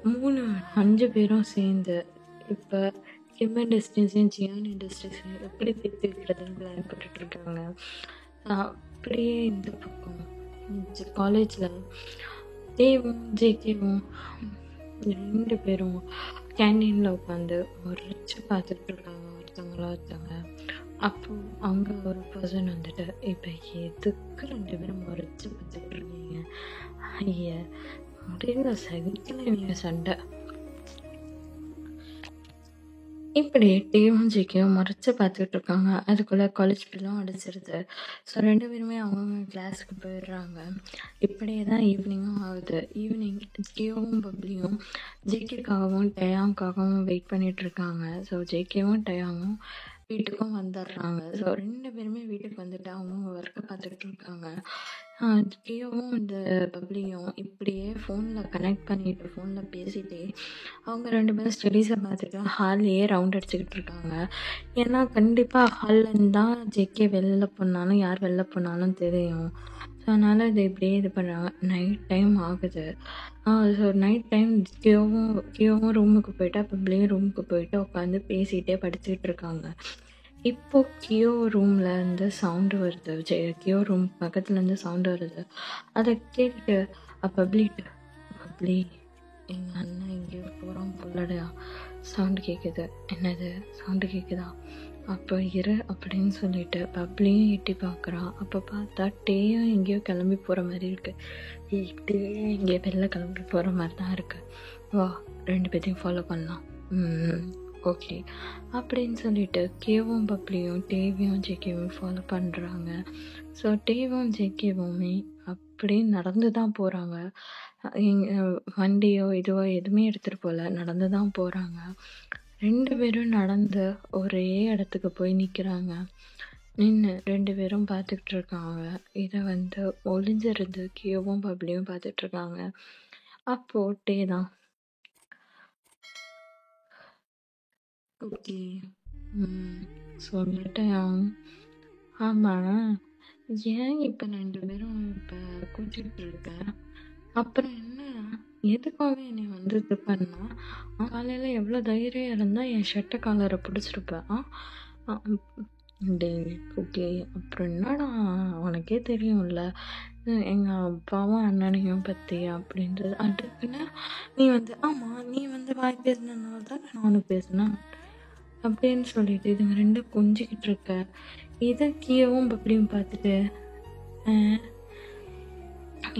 5 பேரும் சேர்ந்து இப்போ கிம் இண்டஸ்ட்ரீஸையும் ஜியான் இண்டஸ்ட்ரீஸையும் எப்படி சேர்த்து வைக்கிறதுன்னு பிளான் போட்டுட்ருக்காங்க. அப்படியே இந்த பக்கம் காலேஜில் தேவும் ஜேகேவும் 2 பேரும் கேன்டீனில் உட்காந்து ஒரு ரிச்சு பார்த்துட்ருக்காங்க ஒருத்தவங்க. அப்போது அங்கே ஒரு பர்சன் வந்துட்டு, இப்போ எதுக்கு 2 பேரும் முறைச்சி பார்த்துட்டு இருக்கீங்க? ஐயா முடியல, சகிக்கல இவங்க சண்டை. இப்படி டீயும் ஜிகேயும் முறைச்சு பார்த்துட்டு இருக்காங்க. அதுக்குள்ள காலேஜ் பெல்லும் அடிச்சிருது. ஸோ 2 பேருமே அவங்கவங்க கிளாஸுக்கு போயிடுறாங்க. இப்படியே தான் ஈவினிங்கும் ஆகுது. ஈவினிங் ஜியோவும் பப்ளியும் ஜேகேக்காகவும் டயாங்காகவும் வெயிட் பண்ணிட்டு இருக்காங்க. ஸோ ஜேகேவும் டயாங்கும் வீட்டுக்கும் வந்துடுறாங்க. ஸோ 2 பேருமே வீட்டுக்கு வந்துட்டு அவங்கவங்க ஒர்க்கை பார்த்துக்கிட்டு இருக்காங்க. ஜியோவும் இந்த பப்ளியும் இப்படியே ஃபோனில் கனெக்ட் பண்ணிட்டு ஃபோனில் பேசிட்டே அவங்க 2 பேரும் ஸ்டடீஸை பார்த்துட்டு ஹால்லேயே ரவுண்ட் அடிச்சுக்கிட்டு இருக்காங்க. ஏன்னா கண்டிப்பாக ஹால்லேருந்து தான் ஜேகே வெளில போனாலும் யார் வெளில போனாலும் தெரியும். ஸோ அதனால் இது இப்படியே இது பண்ணுறாங்க. நைட் டைம் ஆகுது. ஸோ நைட் டைம் கியோவும் ரூமுக்கு போயிட்டா பப்ளியும் ரூமுக்கு போயிட்டு உட்காந்து பேசிகிட்டே படிச்சுக்கிட்டு இருக்காங்க. இப்போ கியோ ரூம்ல இருந்து சவுண்டு வருது. கியோ ரூம் பக்கத்துலேருந்து சவுண்டு வருது. அதை கேட்டுட்டு பப்ளி எங்கள் அண்ணன் எங்கேயோ போகிறோம் போலடா சவுண்டு கேட்குது. என்னது சவுண்டு கேட்குதா? அப்போ இரு அப்படின்னு சொல்லிட்டு பப்ளியும் எட்டி பார்க்குறான். அப்போ பார்த்தா டேயும் எங்கேயோ கிளம்பி போகிற மாதிரி இருக்கு. டேயும் எங்கேயோ வெளில கிளம்பி போகிற மாதிரி தான் இருக்கு. வா 2 பேர்த்தையும் ஃபாலோ பண்ணலாம். ஓகே அப்படின்னு சொல்லிட்டு கேவும் பப்ளியும் டேவியும் ஜேகேவும் ஃபாலோ பண்ணுறாங்க. ஸோ டேவும் ஜேகேவுமே அப்படியே நடந்து தான் போகிறாங்க. வண்டியோ இதுவோ எதுவுமே எடுத்துகிட்டு போகல, நடந்து தான் போகிறாங்க. 2 பேரும் நடந்து ஒரே இடத்துக்கு போய் நிற்கிறாங்க. நின்று 2 பேரும் பார்த்துக்கிட்டு இருக்காங்க. இதை ஒளிஞ்சிருந்து கியோவும் பப்ளியும் பார்த்துட்டு இருக்காங்க. அப்போ டே தான் ஓகே சொல்லிட்டேன். ஆமாம் ஏன் இப்போ 2 பேரும் இப்போ கூச்சிட்டு இருக்க? அப்புறம் என்ன எதுக்காக என்னை இது பண்ணா? காலையில் எவ்வளோ தைரியம் இருந்தால் என் ஷர்ட்டை காலரை பிடிச்சிருப்பேன். டே ஓகே அப்புறம் என்னடா உனக்கே தெரியும்ல எங்கள் அப்பாவும் அண்ணனையும் பற்றி அப்படின்றது. அதுக்குன்னு நீ ஆமாம் நீ வாய் பேசினதுனால தான் நானும் பேசினேன் அப்படின்னு சொல்லிட்டு இதுங்க 2 கொஞ்சிக்கிட்டு இருக்க. இதை கீழவும் பப்ளியும் பார்த்துட்டு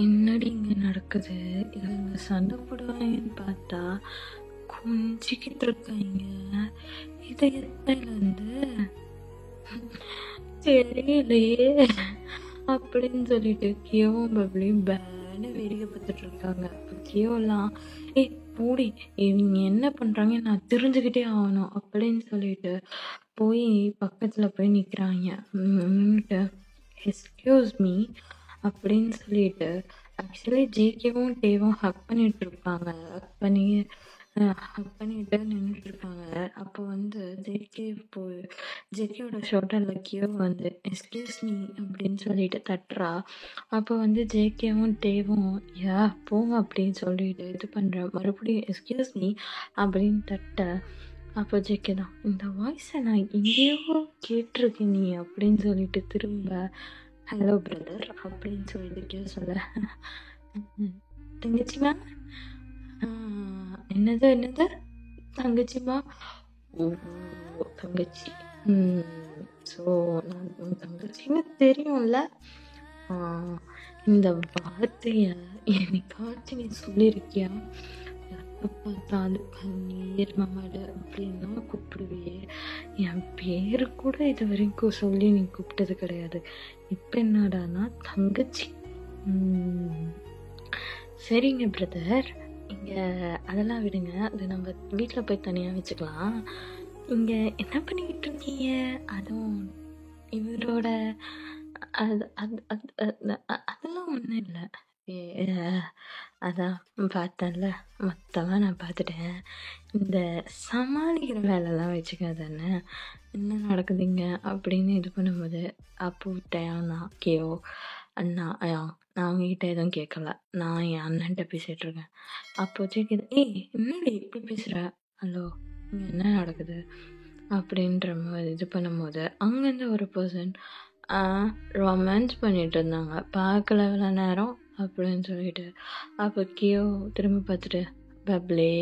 என்னடி இங்கே நடக்குது? இவங்க சண்டை போடுவாங்கன்னு பார்த்தா கொஞ்சிக்கிட்டு இருக்காங்க. இதை எத்தனைலேருந்து தெரியலையே அப்படின்னு சொல்லிட்டு கியோவும் பப்ளியும் பேன்னு வேடிக்கை பார்த்துட்டு இருக்காங்க. கியோலாம் மூடி இவங்க என்ன பண்ணுறாங்க நான் தெரிஞ்சுக்கிட்டே ஆகணும் அப்படின்னு சொல்லிட்டு போய் பக்கத்தில் போய் நிற்கிறாங்க. எக்ஸ்கியூஸ் மீ அப்படின்னு சொல்லிட்டு ஆக்சுவலி ஜேகேவும் டேவும் ஹக் பண்ணிட்டு இருப்பாங்க. ஹக் பண்ணிட்டு நின்றுட்டு இருப்பாங்க. அப்போ ஜேகேவோட ஷோல்டரில் கியோ எக்ஸ்கியூஸ் மீ அப்படின்னு சொல்லிட்டு தட்டுறா. அப்போ ஜேகேவும் டேவும் போங்க அப்படின்னு சொல்லிட்டு இது பண்ணுற மறுபடியும் எக்ஸ்கியூஸ் மீ அப்படின்னு தட்ட அப்போ ஜேகே தான் இந்த வாய்ஸை நான் எங்கேயோ கேட்டிருக்கேன் நீ அப்படின்னு சொல்லிட்டு திரும்ப ஹலோ பிரதர் அப்படின்னு சொல்லிட்டு கியோ சொல்ல தங்கச்சிமா என்னது தங்கச்சிமா ஓ தங்கச்சி ஸோ நான் தங்கச்சின்னு தெரியும்ல. இந்த வார்த்தைய என்னைக்காச்சும் நீ சொல்லியிருக்கியா? எப்போ பார்த்தாலும் கண்ணீர் மாடு அப்படின்னா கூப்பிடுவியே, என் பேரு கூட இது வரைக்கும் சொல்லி நீ கூப்பிட்டது கிடையாது. இப்போ என்னடானா தங்கச்சி. சரிங்க பிரதர், இங்கே அதெல்லாம் விடுங்க, அது நம்ம வீட்டில் போய் தனியாக வச்சுக்கலாம். இங்கே என்ன பண்ணிக்கிட்டு இருக்கீங்க? அதுவும் இவரோட அதெல்லாம் ஒன்றும் இல்லை. அதான் பார்த்தேன்ல, மொத்தமாக நான் பார்த்துட்டேன். இந்த சமாளிக்கிற வேலைலாம் வச்சுக்காதானே என்ன நடக்குதுங்க அப்படின்னு இது பண்ணும்போது அப்போ விட்டேன் கேஓ அண்ணா நான் அவங்ககிட்ட எதுவும் கேட்கல, நான் என் அண்ணன்ட்ட பேசிகிட்டு இருக்கேன். அப்போ கேட்குது என்னடி இப்படி பேசுகிற? ஹலோ இங்கே என்ன நடக்குது அப்படின்ற மாதிரி இது பண்ணும்போது அங்கேருந்து ஒரு பர்சன் ரொமான்ஸ் பண்ணிட்டு இருந்தாங்க. பார்க்கல எவ்வளோ நேரம் அப்படின்னு சொல்லிட்டு அப்போ கியோ திரும்ப பார்த்துட்டு பப்ளே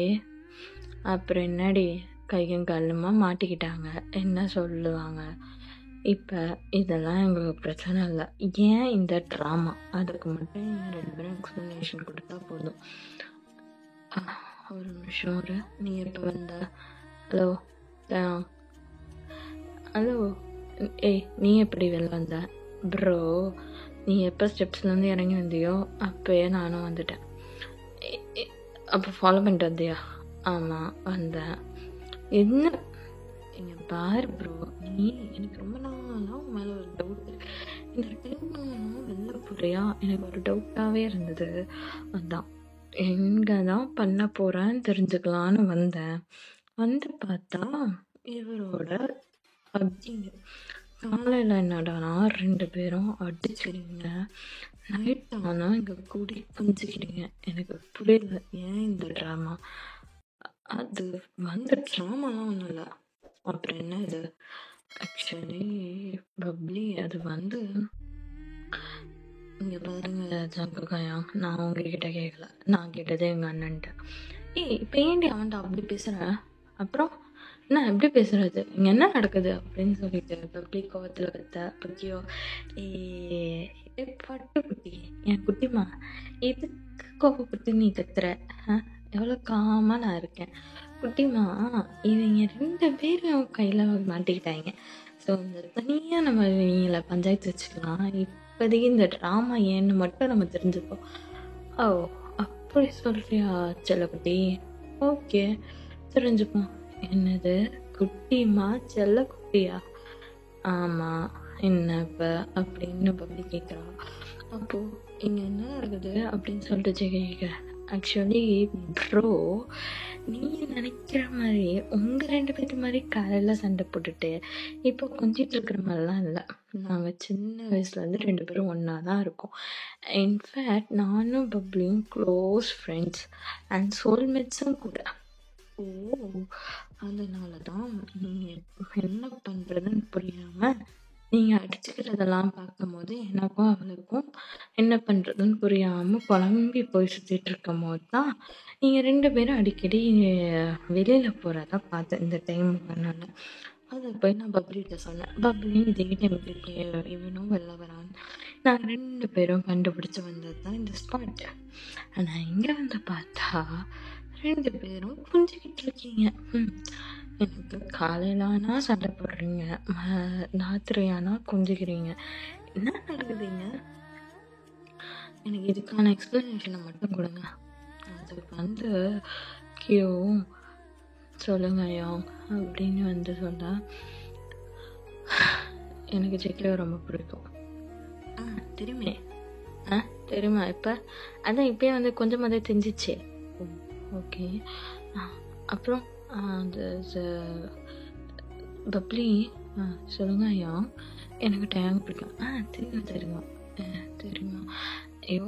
அப்புறம் என்னடி கையும் காலுமா மாட்டிக்கிட்டாங்க என்ன சொல்லுவாங்க? இப்போ இதெல்லாம் எங்களுக்கு பிரச்சனை இல்லை, ஏன் இந்த ட்ராமா? அதுக்கு மட்டும் 2 பேரும் எக்ஸ்ப்ளனேஷன் கொடுத்தா போதும். ஒரு நிமிஷம் நீ எப்போ வந்த? Hello hello. ஏய், நீ எப்படி வெளில வந்த ப்ரோ? நீ எப்போ ஸ்டெப்ஸ்லேருந்து இறங்கி வந்தியோ அப்போயே நானும் வந்துட்டேன். அப்போ ஃபாலோ பண்ணிட்டு வந்தியா? ஆமாம், வந்தேன். என்ன இங்கே பாரு ப்ரோ, நீ எனக்கு ரொம்ப நாளாக உன் மேலே ஒரு டவுட். இந்த டைம் வெளில போறியா? எனக்கு ஒரு டவுட்டாகவே இருந்தது. அதான் எங்கே தான் பண்ண போகிறேன்னு தெரிஞ்சுக்கலான்னு வந்தேன். வந்து பார்த்தா இவரோட அப்படிங்க. காலையில் என்னடானா 2 பேரும் அடிச்சுக்கிறீங்க, நைட் ஆனால் இங்கே கூடி புரிஞ்சுக்கிறீங்க. எனக்கு புரியல ஏன் இந்த ட்ராமா. அது வந்து ட்ராமாலாம் ஒன்றும் இல்லை. அப்புறம் என்ன இது? ஆக்சுவலி பப்ளி, அது வந்து இங்கே பாருங்க ஜாங்கக்காயா, நான் உங்ககிட்ட கேட்கல, நான் கேட்டது எங்கள் அண்ணன்ட்ட. ஏய், இப்போ ஏன்டி அவன்கிட்ட அப்படி பேசுகிறேன்? அப்புறம் என்ன எப்படி பேசுறது? இங்கே என்ன நடக்குது அப்படின்னு சொல்லிட்டு பப்ளி கோவத்தில் கத்த பத்தியோ. ஏ பட்டு குட்டி, என் குட்டிமா, எதுக்கு கோவப்பட்டு நீ கத்துற? எவ்வளோ காமாக நான் இருக்கேன் குட்டிமா. இவங்க 2 பேரும் கையில் மாட்டிக்கிட்டாங்க. ஸோ இந்த தனியாக நம்ம இவங்களை பஞ்சாயத்து வச்சுக்கலாம். இப்போதைக்கு இந்த ட்ராமா ஏன்னு மட்டும் நம்ம தெரிஞ்சுப்போம். ஓ, அப்படி சொல்கிறியா செல்லக்குட்டி? ஓகே, தெரிஞ்சுப்போம். என்னது குட்டிமா, செல்ல குட்டியா? ஆமாம், என்ன இப்போ அப்படின்னு பப்ளி கேட்குறா. அப்போது இங்கே என்ன நடக்குது அப்படின்னு சொல்லிட்டு கேட்க, ஆக்சுவலி ப்ரோ, நீ நினைக்கிற மாதிரி உங்கள் 2 பேர்த்து மாதிரி காலையில் சண்டை போட்டுட்டு இப்போ கொஞ்சிட்டு இருக்கிற மாதிரிலாம் இல்லை. நாங்கள் சின்ன வயசுலேருந்து 2 பேரும் ஒன்றா தான் இருக்கோம். இன்ஃபேக்ட் நானும் பப்ளியும் க்ளோஸ் ஃப்ரெண்ட்ஸ் அண்ட் சோல்மேட்ஸும் கூட. ஓ, அதனால தான் நீங்கள் என்ன பண்ணுறதுன்னு புரியாமல் நீங்கள் அடிச்சுக்கிறதெல்லாம் பார்க்கும்போது எனக்கும் அவளுக்கும் என்ன பண்ணுறதுன்னு புரியாமல் குழம்பி போய் சுற்றிட்டு இருக்கும் போது தான் நீங்கள் 2 பேரும் அடிக்கடி வெளியில் போகிறதா பார்த்தேன் இந்த டைமுக்குனால. அதை போய் நான் பப்ளிகிட்ட சொன்னேன். பப்ளி இதே டைமுக்கு இவனும் வெளில வரான்னு நாங்கள் 2 பேரும் கண்டுபிடிச்சி வந்தது தான் இந்த ஸ்பாட். ஆனால் இங்கே வந்து பார்த்தா 2 பேரும் புரிஞ்சுக்கிட்டு இருக்கீங்க. எனக்கு காலையிலானா சண்டை போடுறீங்க, ராத்திரியானா கொஞ்சிக்கிறீங்க. என்ன நடக்குதுங்க? எனக்கு இதுக்கான எக்ஸ்பிளனேஷனை மட்டும் கொடுங்க. அது வந்து கியோ சொல்லுங்கய்யா அப்படின்னு வந்து சொன்னா, எனக்கு ஜெக்கியோ ரொம்ப பிடிக்கும். தெரியுமே. தெரியுமா? இப்போ அதான் இப்போயே வந்து கொஞ்சமாக தெரிஞ்சிச்சே. ஓகே, அப்புறம் அந்த பப்ளி சொல்லுங்க ஐயா, எனக்கு டேங் பிடிக்கும். தெரியுமா தெரியுமா? ஐயோ,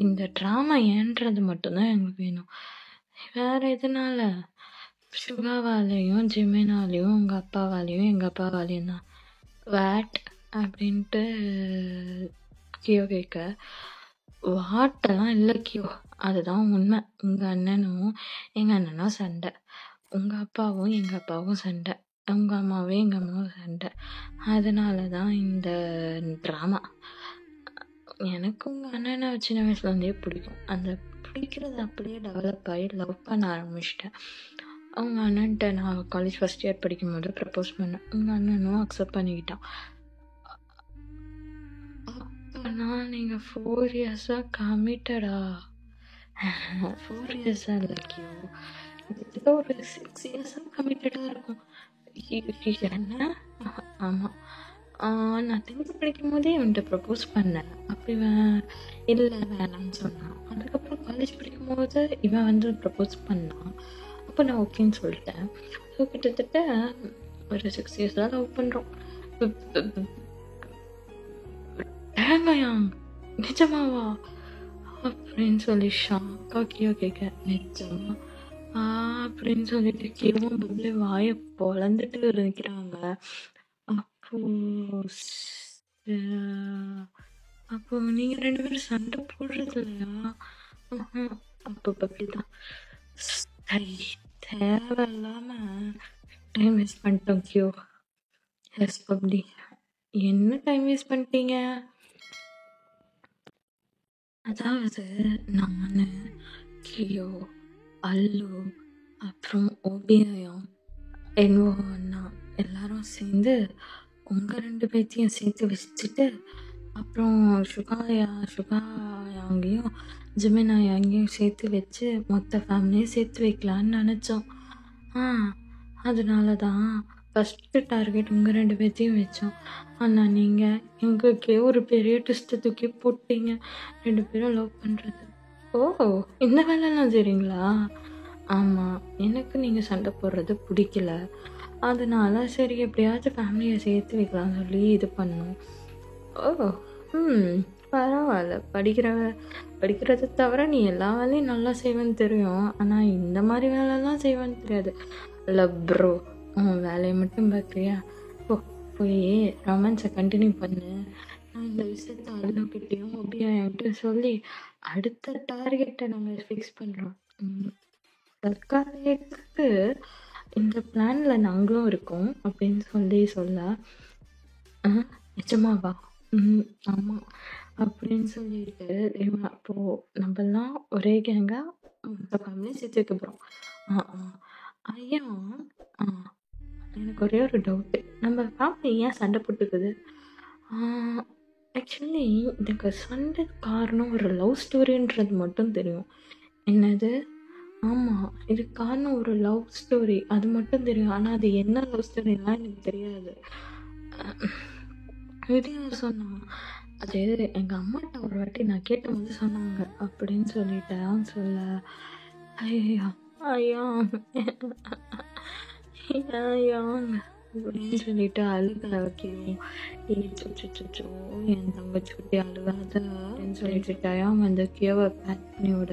இந்த ட்ராமா ஏன்றது மட்டும்தான் எங்களுக்கு வேணும். வேறு எதனால? சுகாவாலேயும் ஜிமினாலேயும் உங்கள் அப்பாவாலேயும் எங்கள் அப்பாவாலேயும் தான். வேட் அப்படின்ட்டு கியோ கேட்க, வாட்டெல்லாம் இல்லை கியோ, அதுதான் உண்மை. உங்கள் அண்ணனும் எங்கள் அண்ணனும் சண்டை, உங்கள் அப்பாவும் எங்கள் அப்பாவும் சண்டை, உங்கள் அம்மாவும் எங்கள் அம்மாவும் சண்டை. அதனால தான் இந்த ட்ராமா. எனக்கு உங்கள் அண்ணனை சின்ன வயசுலேருந்தே பிடிக்கும். அந்த பிடிக்கிறது அப்படியே டெவலப் ஆகி லவ் பண்ண ஆரம்பிச்சிட்டேன். அவங்க அண்ணன்ட்ட நான் காலேஜ் ஃபஸ்ட் இயர் படிக்கும் போது ப்ரப்போஸ் பண்ணேன். உங்கள் அண்ணனும் அக்செப்ட் பண்ணிக்கிட்டான். நான் நீங்கள் 4 இயர்ஸாக கமிட்டடா? 4 இயர்ஸாக இல்லை கியோ, கிட்டத்தட்ட ஒரு 6 இயர்ஸாக கமிட்டடாக இருக்கும். என்ன? ஆமாம், நான் 10th படிக்கும் போதே அவன்கிட்ட ப்ரப்போஸ் பண்ணேன். அப்படி இல்லை வேணான்னு சொன்னான். அதுக்கப்புறம் காலேஜ் படிக்கும் போது இவன் வந்து ப்ரப்போஸ் பண்ணான். அப்போ நான் ஓகேன்னு சொல்லிட்டேன். ஸோ கிட்டத்தட்ட ஒரு 6 இயர்ஸாக லவ் பண்ணுறோம். ஏங்கய்யா, நிஜமாவா அப்படின்னு சொல்லி ஷாக்கா கியோ கேட்க, நிஜமா அப்படின்னு சொல்லிட்டு கியோவும் பப்ளி வாயை பொழந்துட்டு இருக்கிறாங்க. அப்போ நீங்க 2 பேரும் சண்டை போடுறது இல்லையா? அப்போ பப்ளி தான், தேவையில்லாம டைம் வேஸ்ட் பண்ணிட்டோம் கியோ. எஸ் பப்ளி, என்ன டைம் வேஸ்ட் பண்ணிட்டீங்க? அதாவது நான் கியோ, அல்லு, அப்புறம் ஓபியம் என்னன்னா எல்லாரும் சேர்ந்து உங்கள் 2 பேத்தையும் சேர்த்து வச்சுட்டு அப்புறம் சுகாயாங்கையும் ஜிமினாயாங்கையும் சேர்த்து வச்சு மொத்த ஃபேமிலியும் சேர்த்து வைக்கலான்னு நினச்சோம். அதனால தான் ஃபஸ்ட்டு டார்கெட் உங்கள் 2 பேத்தையும் வச்சோம். ஆனால் நீங்கள் எங்களுக்கே ஒரு பெரிய ட்விஸ்ட்டை தூக்கி போட்டீங்க. 2 பேரும் லவ் பண்ணுறது. ஓ, இந்த வேலைலாம் செய்கிறீங்களா? ஆமாம், எனக்கு நீங்கள் சண்டை போடுறது பிடிக்கல. அதனால சரி எப்படியாச்சும் ஃபேமிலியை சேர்த்து வைக்கலாம்னு சொல்லி இது பண்ணோம். ஓ, பரவாயில்ல. படிக்கிறத தவிர நீ எல்லா வேலையும் நல்லா செய்வேன்னு தெரியும். ஆனால் இந்த மாதிரி வேலைலாம் செய்வேன்னு தெரியாது. இல்லை ப்ரோ, உன் வேலையை மட்டும் பார்க்குறியா? போய் ரொமான்ஸை கண்டினியூ பண்ணு. நான் இந்த விஷயத்த அல்லுக்கிட்டையும் அப்படியான்ட்டு சொல்லி அடுத்த டார்கெட்டை நாங்கள் ஃபிக்ஸ் பண்ணுறோம். தற்காலிகத்துக்கு இந்த பிளானில் நாங்களும் இருக்கோம் அப்படின்னு சொல்ல நிஜமாவா? ஆமாம் அப்படின்னு சொல்லிட்டு அப்போது நம்மலாம் ஒரே கேங்காக மொத்த ஃபேமிலியும் சேர்த்து வைக்க போகிறோம். ஐயா, எனக்கு ஒரே ஒரு டவுட்டு. நம்ம ஃபேமிலி ஏன் சண்டை போட்டுக்குது? ஆக்சுவலி இதுக்கு சண்டை காரணம் ஒரு லவ் ஸ்டோரின்றது மட்டும் தெரியும். என்னது? ஆமாம், இதுக்கு காரணம் ஒரு லவ் ஸ்டோரி, அது மட்டும் தெரியும். ஆனால் அது என்ன லவ் ஸ்டோரிலாம் எனக்கு தெரியாது. இது யார் சொன்னா? அது எங்கள் அம்மாட்ட ஒரு வாட்டி நான் கேட்டபோது சொன்னாங்க அப்படின்னு சொல்லிட்டேன். சொல்ல ஐயா ஐயா ஐயாங்க அப்படின்னு சொல்லிட்டு அழுகலை வைக்கிறோம். ஏச்சோ என் தங்கச்சி குட்டி அழுகாத அப்படின்னு சொல்லிட்டு டயம் வந்து கியோவை பேக் பண்ணி விட.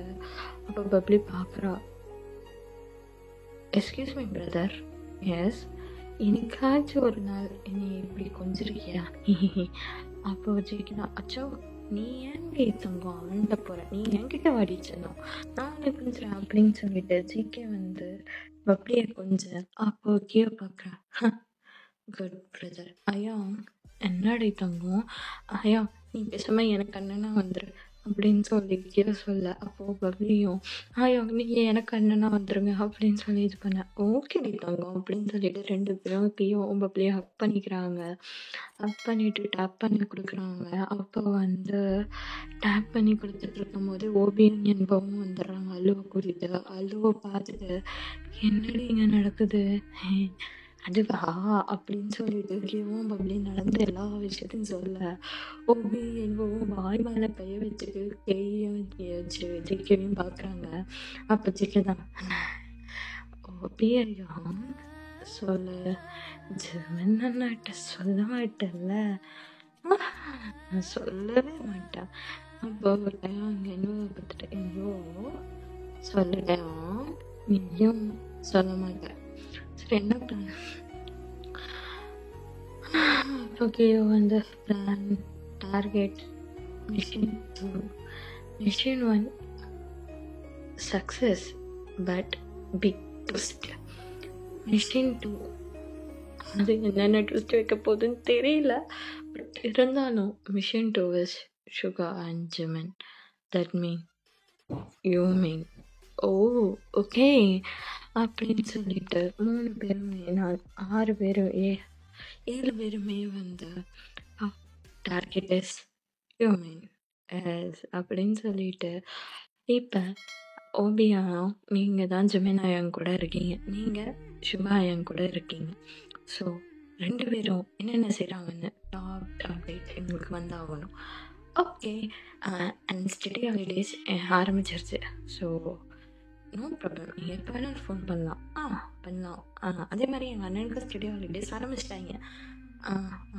அப்போ பப்ளி பார்க்குறா. Excuse me brother. எஸ், இன்னைக்காச்சும் ஒரு நாள் என்னை இப்படி கொஞ்சிருக்கியா? அப்போ ஜெயிக்கா, அச்சோ நீ ஏன்டி தங்கம் அவன்கிட்ட போற, நீ என்கிட்ட வாடிச்சனும் நான் கொஞ்சம் அப்படின்னு சொல்லிட்டு ஜிகே வந்து பப்ளியை கொஞ்சம். அப்போ கியோ பார்க்குறேன். Good brother. ஐயா என்னடி தங்கம்? ஐயா நீ பேசாம எனக்கு அண்ணனா வந்துரு அப்படின்னு சொல்லி கியோ சொல்ல. அப்போது பப்ளியும் ஐயோ நீங்கள் எனக்கு அண்ணனா வந்துருங்க அப்படின்னு சொல்லி இது பண்ண. ஓகேடி தங்கம் அப்படின்னு சொல்லிட்டு 2 பேரும் கியோவும் பப்ளியும் ஹக் பண்ணிக்கிறாங்க. ஹக் பண்ணிட்டு டேப் பண்ணி கொடுக்குறாங்க. அப்போ வந்து டேப் பண்ணி கொடுத்துட்டு இருக்கும்போது ஓபியும் என்பவும் வந்துடுறாங்க. அழுவை கூட்டிட்டு. அழுவை பார்த்துட்டு என்னடி இங்கே நடக்குது? அதுவா அப்படின்னு சொல்லிட்டு கியோவும் பப்ளி நடந்த எல்லா விஷயத்தையும் சொல்ல ஓபி என்பவும் வாய் மேலே கையை வச்சுட்டு கையும் ஜிக்கையும் பார்க்குறாங்க. அப்போ ஜிக்கை தான் ஓபி ஐயா சொல்லு, ஜெர்மன் அண்ணாட்ட சொல்ல மாட்டேன்ல. சொல்லவே மாட்டேன். அப்போ அங்கே என்ன பார்த்துட்டு ஐயோ சொல்லிட்டேன், நீயும் சொல்ல மாட்டேன். சரி என்ன பிளான்? ஓகே வந்து plan target mission 2. Mission 1 success but big twist. Mission 2 அது என்னென்ன ட்விஸ்ட் வைக்க போகுதுன்னு தெரியல. பட் இருந்தாலும் mission 2 is Suga and Jimin. That mean you mean oh okay அப்படின்னு சொல்லிட்டு 3 பேருமே நான் 6 பேரும் 7 பேருமே வந்து target is you mean yes அப்படின்னு சொல்லிட்டு இப்போ ஓபியா நீங்கள் தான் ஜெமினாயன் கூட இருக்கீங்க, நீங்கள் சுபாயன் கூட இருக்கீங்க. ஸோ 2 பேரும் என்னென்ன செய்கிறாங்கன்னு டாப் அப்டேட் எங்களுக்கு வந்தாகணும். ஓகே அண்ட் ஸ்டடி ஹாலிடேஸ் ஆரம்பிச்சிருச்சு. ஸோ நோ ப்ராப்ளம், நீங்கள் எப்போ வேணாலும் ஃபோன் பண்ணலாம். பண்ணலாம். அதே மாதிரி எங்கள் அண்ணனுக்கு ஸ்டடி ஹாலிடேஸ் ஆரம்பிச்சிட்டாங்க.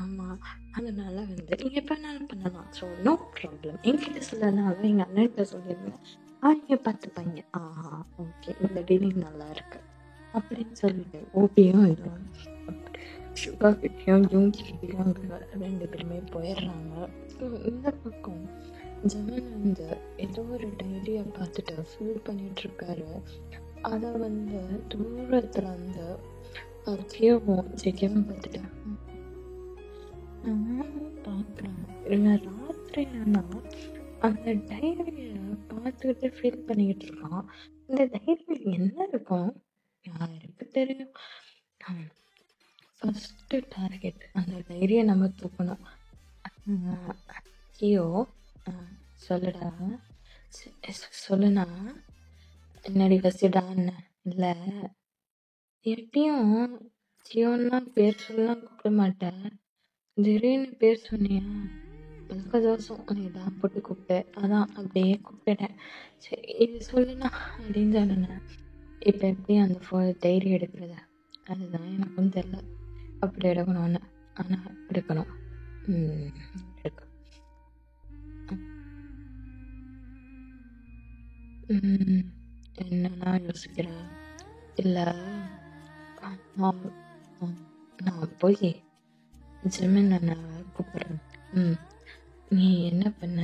ஆமாம், அதனால வந்து நீங்கள் எப்போ வேணாலும் பண்ணலாம். So no problem. என்கிட்ட சொல்லனாலும் எங்கள் அண்ணன்கிட்ட சொல்லிடுங்க, நீங்கள் பார்த்துப்பாங்க. ஓகே, இந்த டீலிங் நல்லா இருக்கு அப்படின்னு சொல்லிட்டு ஓபியும் இதுவும் சுகா கிட்டையும் ஜூன்ஸ் கிட்டையும் அங்கே 2 பேருமே போயிடுறாங்க. இந்த பக்கம் ஜமன் வந்து ஏதோ ஒரு டைரியை பார்த்துட்டு ஃபீல் பண்ணிகிட்ருக்காரு. அதை வந்து தூரத்தில் வந்து கியோவும் ஜெக்கியவும் பார்த்துட்டு பார்க்குறாங்க. இல்லை ராத்திரி ஆனால் அந்த டைரியை பார்த்துக்கிட்டு ஃபீல் பண்ணிக்கிட்டு இருக்கான். இந்த டைரியில் என்ன இருக்கும் யாருக்கு தெரியும்? ஃபஸ்ட்டு டார்கெட் அந்த டைரியை நம்ம தூக்கணும். கியோ சொல்லுடா, சொல்லுண்ணா. என்னடி ஃபஸ்ட்டு டான்னு இல்லை, எப்பயும் கியோன்னா பேர் சொல்லலாம் கூப்பிட மாட்டேன், திடீர்னு பேர் சொன்னியா பல்க தோசம் நீ தான் போட்டு கூப்பிட்டேன், அதான் அப்படியே கூப்பிட்டேன். சரி இது சொல்லுண்ணா அப்படின்னு சொன்னேன். இப்போ எப்படி அந்த டைரி எடுக்கிறது அதுதான் எனக்கும் தெரில. அப்படி எடுக்கணும்னு, ஆனால் எடுக்கணும். எடுக்கணும். என்னன்னா யோசிக்கிறேன். இல்லை நான் போய் ஜிமின் அண்ணாவை கூப்பிட்றேன். நீ என்ன பண்ண,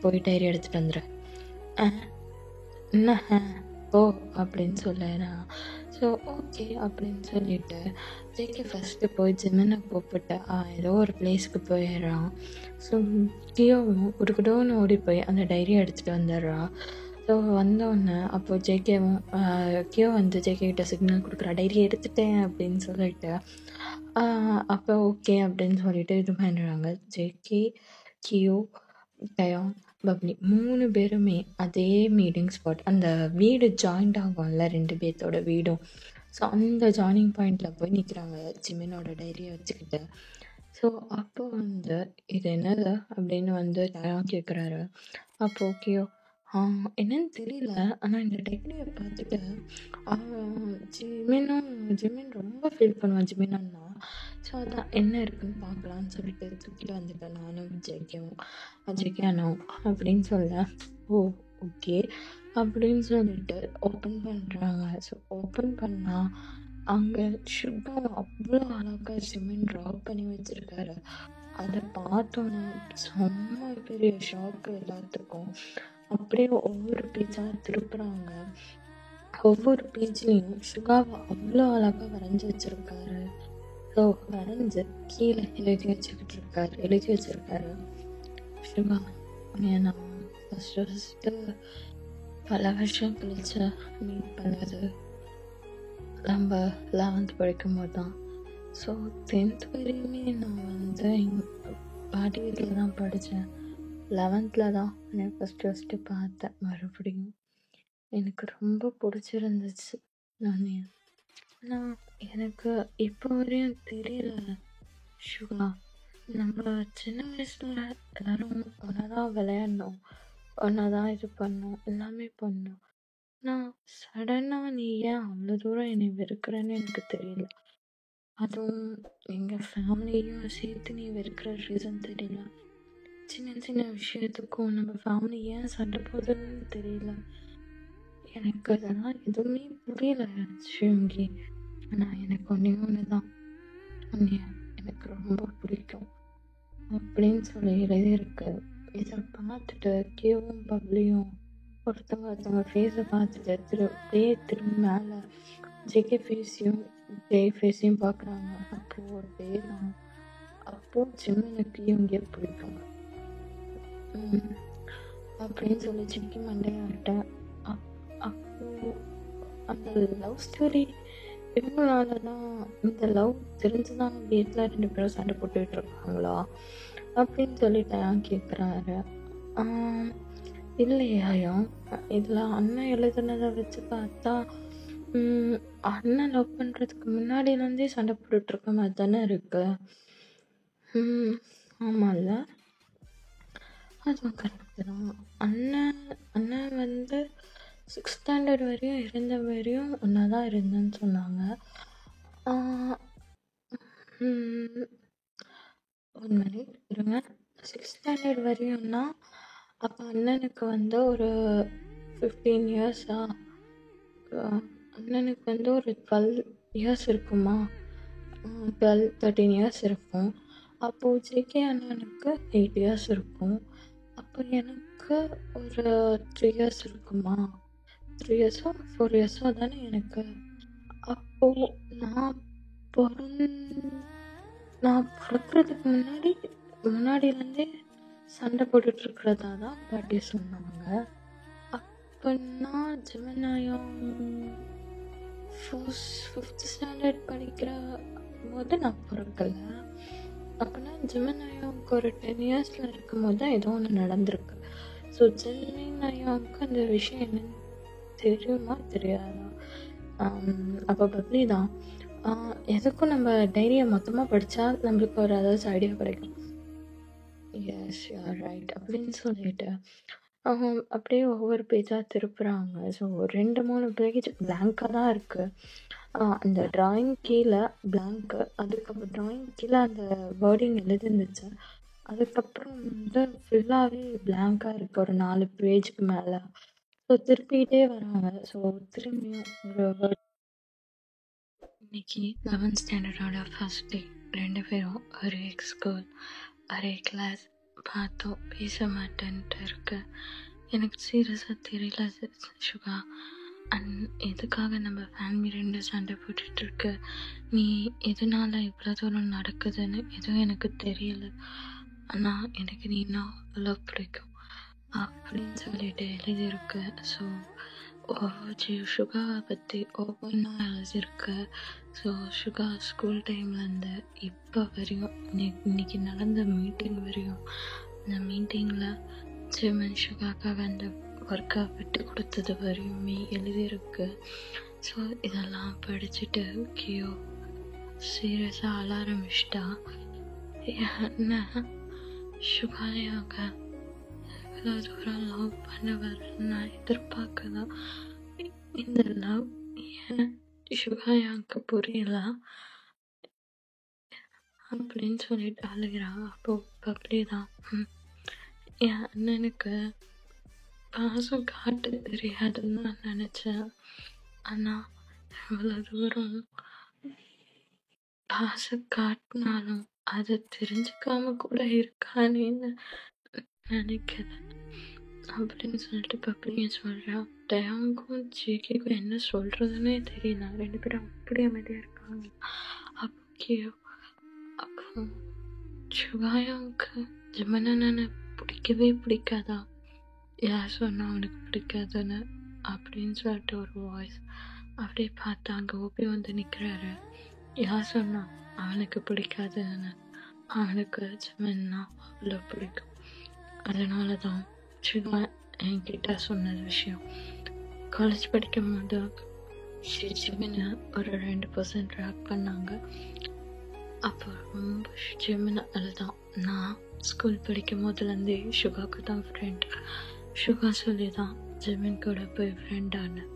போய் டைரி எடுத்துகிட்டு வந்துடுற. என்ன ஓ அப்படின்னு சொல்லேனா. ஸோ ஓகே அப்படின்னு சொல்லிட்டு ஜேகே ஃபஸ்ட்டு போய் ஜிமினை கூப்பிட்டு ஏதோ ஒரு பிளேஸ்க்கு போயிடுறான். ஸோ கியோவும் குடுக்குடோன்னு ஓடி போய் அந்த டைரியை எடுத்துகிட்டு வந்துடுறான். ஸோ வந்தோடனே அப்போது ஜேகேவும் கியோ வந்து ஜேகே கிட்ட சிக்னல் கொடுக்குறா, டைரியை எடுத்துட்டேன் அப்படின்னு சொல்லிட்டு. அப்போ ஓகே அப்படின்னு சொல்லிட்டு இது பண்ணுறாங்க. ஜேகே, கியோ, டயாங், பப்ளி 3 பேருமே அதே மீட்டிங் ஸ்பாட், அந்த வீடு ஜாயிண்ட் ஆகும்ல 2 பேர்த்தோட வீடும். ஸோ அந்த ஜாயினிங் பாயிண்டில் போய் நிற்கிறாங்க ஜிமினோட டைரியை வச்சுக்கிட்டு. ஸோ அப்போ வந்து இது என்னது அப்படின்னு வந்து டயாங் கேட்குறாரு. அப்போ ஓகேயோ என்னன்னு தெரியல, ஆனால் இந்த டைரியை பார்த்துட்டு ஜிமின் ரொம்ப ஃபீல் பண்ணுவான் ஜிமின் அண்ணா. ஸோ அதான் என்ன இருக்குன்னு பார்க்கலான்னு சொல்லிட்டு தூக்கிட்டு வந்துட்டேன் நானும் ஜேகே அண்ணாவும் அப்படின்னு சொல்ல. ஓ ஓகே அப்படின்னு சொல்லிட்டு ஓப்பன் பண்ணுறாங்க. ஸோ ஓப்பன் பண்ணால் அங்கே சுகர் அவ்வளோ அழகாக ஜிமின் ட்ரா பண்ணி வச்சுருக்காரு. அதை பார்த்தோன்னே செம்ம பெரிய ஷாக்கு எல்லாத்துக்கும். அப்படியே ஒவ்வொரு பேஜாக திருப்புறாங்க. ஒவ்வொரு பேஜ்லேயும் சுகாவை அவ்வளோ அழகாக வரைஞ்சி வச்சுருக்காரு. ஸோ வரைஞ்சி கீழே எழுதி வச்சுருக்காரு. சுகா நான் ஃபஸ்ட்டு பல வருஷம் கழிச்சு மீட் பண்ணது நம்ம 11th படிக்கும் போது தான். ஸோ 10th வரையுமே நான் வந்து எங்கள் பாட்டி வீட்டில் தான் படித்தேன். 11th தான் நான் ஃபஸ்ட்டு பார்த்தேன். மறுபடியும் எனக்கு ரொம்ப பிடிச்சிருந்துச்சு. ஆனால் எனக்கு இப்போ வரையும் தெரியல சுகா, நம்ம சின்ன வயசில் எல்லோரும் ஒன்றா தான் விளையாடணும், ஒன்றா தான் இது பண்ணோம், எல்லாமே பண்ணோம். நான் சடனாக நீ ஏன் அவ்வளோ தூரம் என்னை வெறுக்கிறேன்னு எனக்கு தெரியல. அதுவும் எங்கள் ஃபேமிலியும் சேர்த்து நீ வெறுக்கிற ரீசன் தெரியல. சின்ன சின்ன விஷயத்துக்கும் நம்ம ஃபேமிலி ஏன் சண்டை போகுதுன்னு தெரியல. எனக்கு அதெல்லாம் எதுவுமே புரியல சிவங்கி. ஆனால் எனக்கு ஒன்று தான், எனக்கு ரொம்ப பிடிக்கும் அப்படின்னு சொல்லி எழுதியிருக்கு. இதை பார்த்துட்டு கியோவும் பப்ளியும் ஒருத்தவங்க ஃபேஸை பார்த்துட்டு திரும்ப மேலே ஜேகே ஃபேஸையும் பார்க்குறாங்க. அப்போது ஒரு பேர் தான். அப்போது ஜிம்மினுக்கு இவங்க பிடிக்கும் அப்படின்னு சொல்லி சிக்கி மண்டையாட்டேன். அப்போது அந்த லவ் ஸ்டோரி இவங்களால தான், இந்த லவ் தெரிஞ்சுதான் வீட்டில் 2 பேரும் சண்டை போட்டுக்கிட்டு இருக்காங்களா அப்படின்னு சொல்லிட்டு கேட்குறாரு. இல்லையாயும் இதில் அண்ணன் எழுதுனதை வச்சு பார்த்தா அண்ணன் லவ் பண்ணுறதுக்கு முன்னாடியிலேருந்தே சண்டை போட்டுட்ருக்க மாதிரி தானே இருக்கு. ஆமாம்ல, அதுவும் கரெக்டு தான். அண்ணன் வந்து 6th ஸ்டாண்டர்ட் வரையும் இருந்த வரையும் ஒன்றா தான் இருந்தேன்னு சொன்னாங்க. 1 மினிட் இருங்க. 6th ஸ்டாண்டர்ட் வரையும்னா அப்போ அண்ணனுக்கு வந்து ஒரு 15 இயர்ஸா, அண்ணனுக்கு வந்து ஒரு 12 இயர்ஸ் இருக்குமா, 12-13 இயர்ஸ் இருக்கும். அப்போது ஜேகே அண்ணனுக்கு 8 இயர்ஸ் இருக்கும். அப்போ எனக்கு ஒரு 3 இயர்ஸ் இருக்குமா, 3 இயர்ஸோ 4 இயர்ஸோ தானே எனக்கு. அப்போது நான் பிறக்கிறதுக்கு முன்னாடியிலேருந்தே சண்டை போட்டுட்ருக்கிறதா தான் பாட்டி சொன்னாங்க. அப்படின்னா ஜெமினாயும் ஃபிஃப்த் ஸ்டாண்டர்ட் படிக்கிற போது நான் பிறக்கல. அப்போனா ஜெமினாயாவுக்கு ஒரு 10 இயர்ஸில் இருக்கும்போது தான் ஏதோ ஒன்று நடந்திருக்கு. ஸோ ஜெமினாயாவுக்கு அந்த விஷயம் என்னன்னு தெரியுமா தெரியாதா? அப்போ பப்ளி தான் எதுக்கும் நம்ம டைரியை மொத்தமாக படித்தா நம்மளுக்கு ஒரு ஏதாச்சும் ஐடியா கிடைக்கும். எஸ் யூஆர் ரைட் அப்படின்னு சொல்லிட்டு அப்படியே ஒவ்வொரு பேஜாக திருப்புறாங்க. ஸோ 2-3 பேஜ் பிளாங்காக தான் இருக்குது. அந்த ட்ராயிங் கீழே பிளாங்க்கு, அதுக்கப்புறம் ட்ராயிங் கீழே அந்த வேர்டிங் எழுதிருந்துச்சு. அதுக்கப்புறம் வந்து ஃபுல்லாகவே பிளாங்காக இருக்குது ஒரு 4 பேஜுக்கு மேலே. ஸோ திருப்பிகிட்டே வராங்க. ஸோ திரும்பியும் ஒரு வேர்ட். இன்னைக்கு 11th ஸ்டாண்டர்டோட ஃபர்ஸ்ட் டே. 2 பேரும் ஒரே ஸ்கூல் ஒரே கிளாஸ். பார்த்தோம் பேச மாட்டேன்ட்டு இருக்கு. எனக்கு சீரியஸாக தெரியல சுகா. எதுக்காக நம்ம ஃபேமிலி 2 சண்டை போட்டுட்ருக்கு, நீ எதனால இவ்வளோ தூரம் நடக்குதுன்னு எதுவும் எனக்கு தெரியல. ஆனால் எனக்கு நீ இன்னும் அவ்வளோ பிடிக்கும் அப்படின்னு சொல்லிட்டு எழுதியிருக்கு. ஸோ சுகாவை பற்றி ஒவ்வொன்றா எழுதியிருக்கு. ஸோ சுகா ஸ்கூல் டைம்லேருந்து இப்போ வரையும் இன்னைக்கு நடந்த மீட்டிங் வரையும், அந்த மீட்டிங்கில் ஜெமின் சுகாக்காக அந்த ஒர்க்கை விட்டு கொடுத்தது வரையுமே எழுதியிருக்கு. ஸோ இதெல்லாம் படிச்சுட்டு கியோ சீரியஸாக அழ ஆரம்பிச்சிட்டா. என்ன சுகாயாக இவ்வளோ தூரம் லவ் பண்ணுவார் நான் எதிர்பார்க்கலாம். இந்த லவ் ஏன் சுகாயாவுக்கு புரியல அப்படின்னு சொல்லிட்டு அழுகிறா. அப்போ பப்ளி தான் என் அண்ணனுக்கு பாசம் காட்ட தெரியாதுன்னு நான் நினச்சேன். ஆனால் இவ்வளோ தூரம் பாசம் காட்டினாலும் அதை தெரிஞ்சுக்காம கூட இருக்கானேன்னு நினைக்கிறேன் அப்படின்னு சொல்லிட்டு பப்ளிங்க சொல்கிறா. டயாங்கும் ஜேகேக்கும் என்ன சொல்கிறதுனே தெரியல. 2 பேரும் அப்படி அமைதியாக இருக்காங்க. அப்போ சுகாயாவுக்கு ஜெமினானை பிடிக்கவே பிடிக்காதா? யார் சொன்னா அவனுக்கு பிடிக்காதுன்னு அப்படின்னு சொல்லிட்டு ஒரு வாய்ஸ். அப்படியே பார்த்தா அங்கே ஓபி வந்து நிற்கிறாரு. யார் சொன்னா அவனுக்கு பிடிக்காதுன்னு? அவனுக்கு ஜெமின்னா அவ்வளோ பிடிக்கும். அதனால தான் சுகா என்கிட்ட சொன்ன விஷயம். காலேஜ் படிக்கும் போது ஜெமினை ஒரு 2% ட்ராக் பண்ணாங்க. அப்போ ரொம்ப ஜெமினை அதுதான். நான் ஸ்கூல் படிக்கும் போதுலேருந்தே சுகாவுக்கு தான் ஃப்ரெண்ட். சுகா சொல்லி தான் ஜெமின் கூட போய் ஃப்ரெண்டான.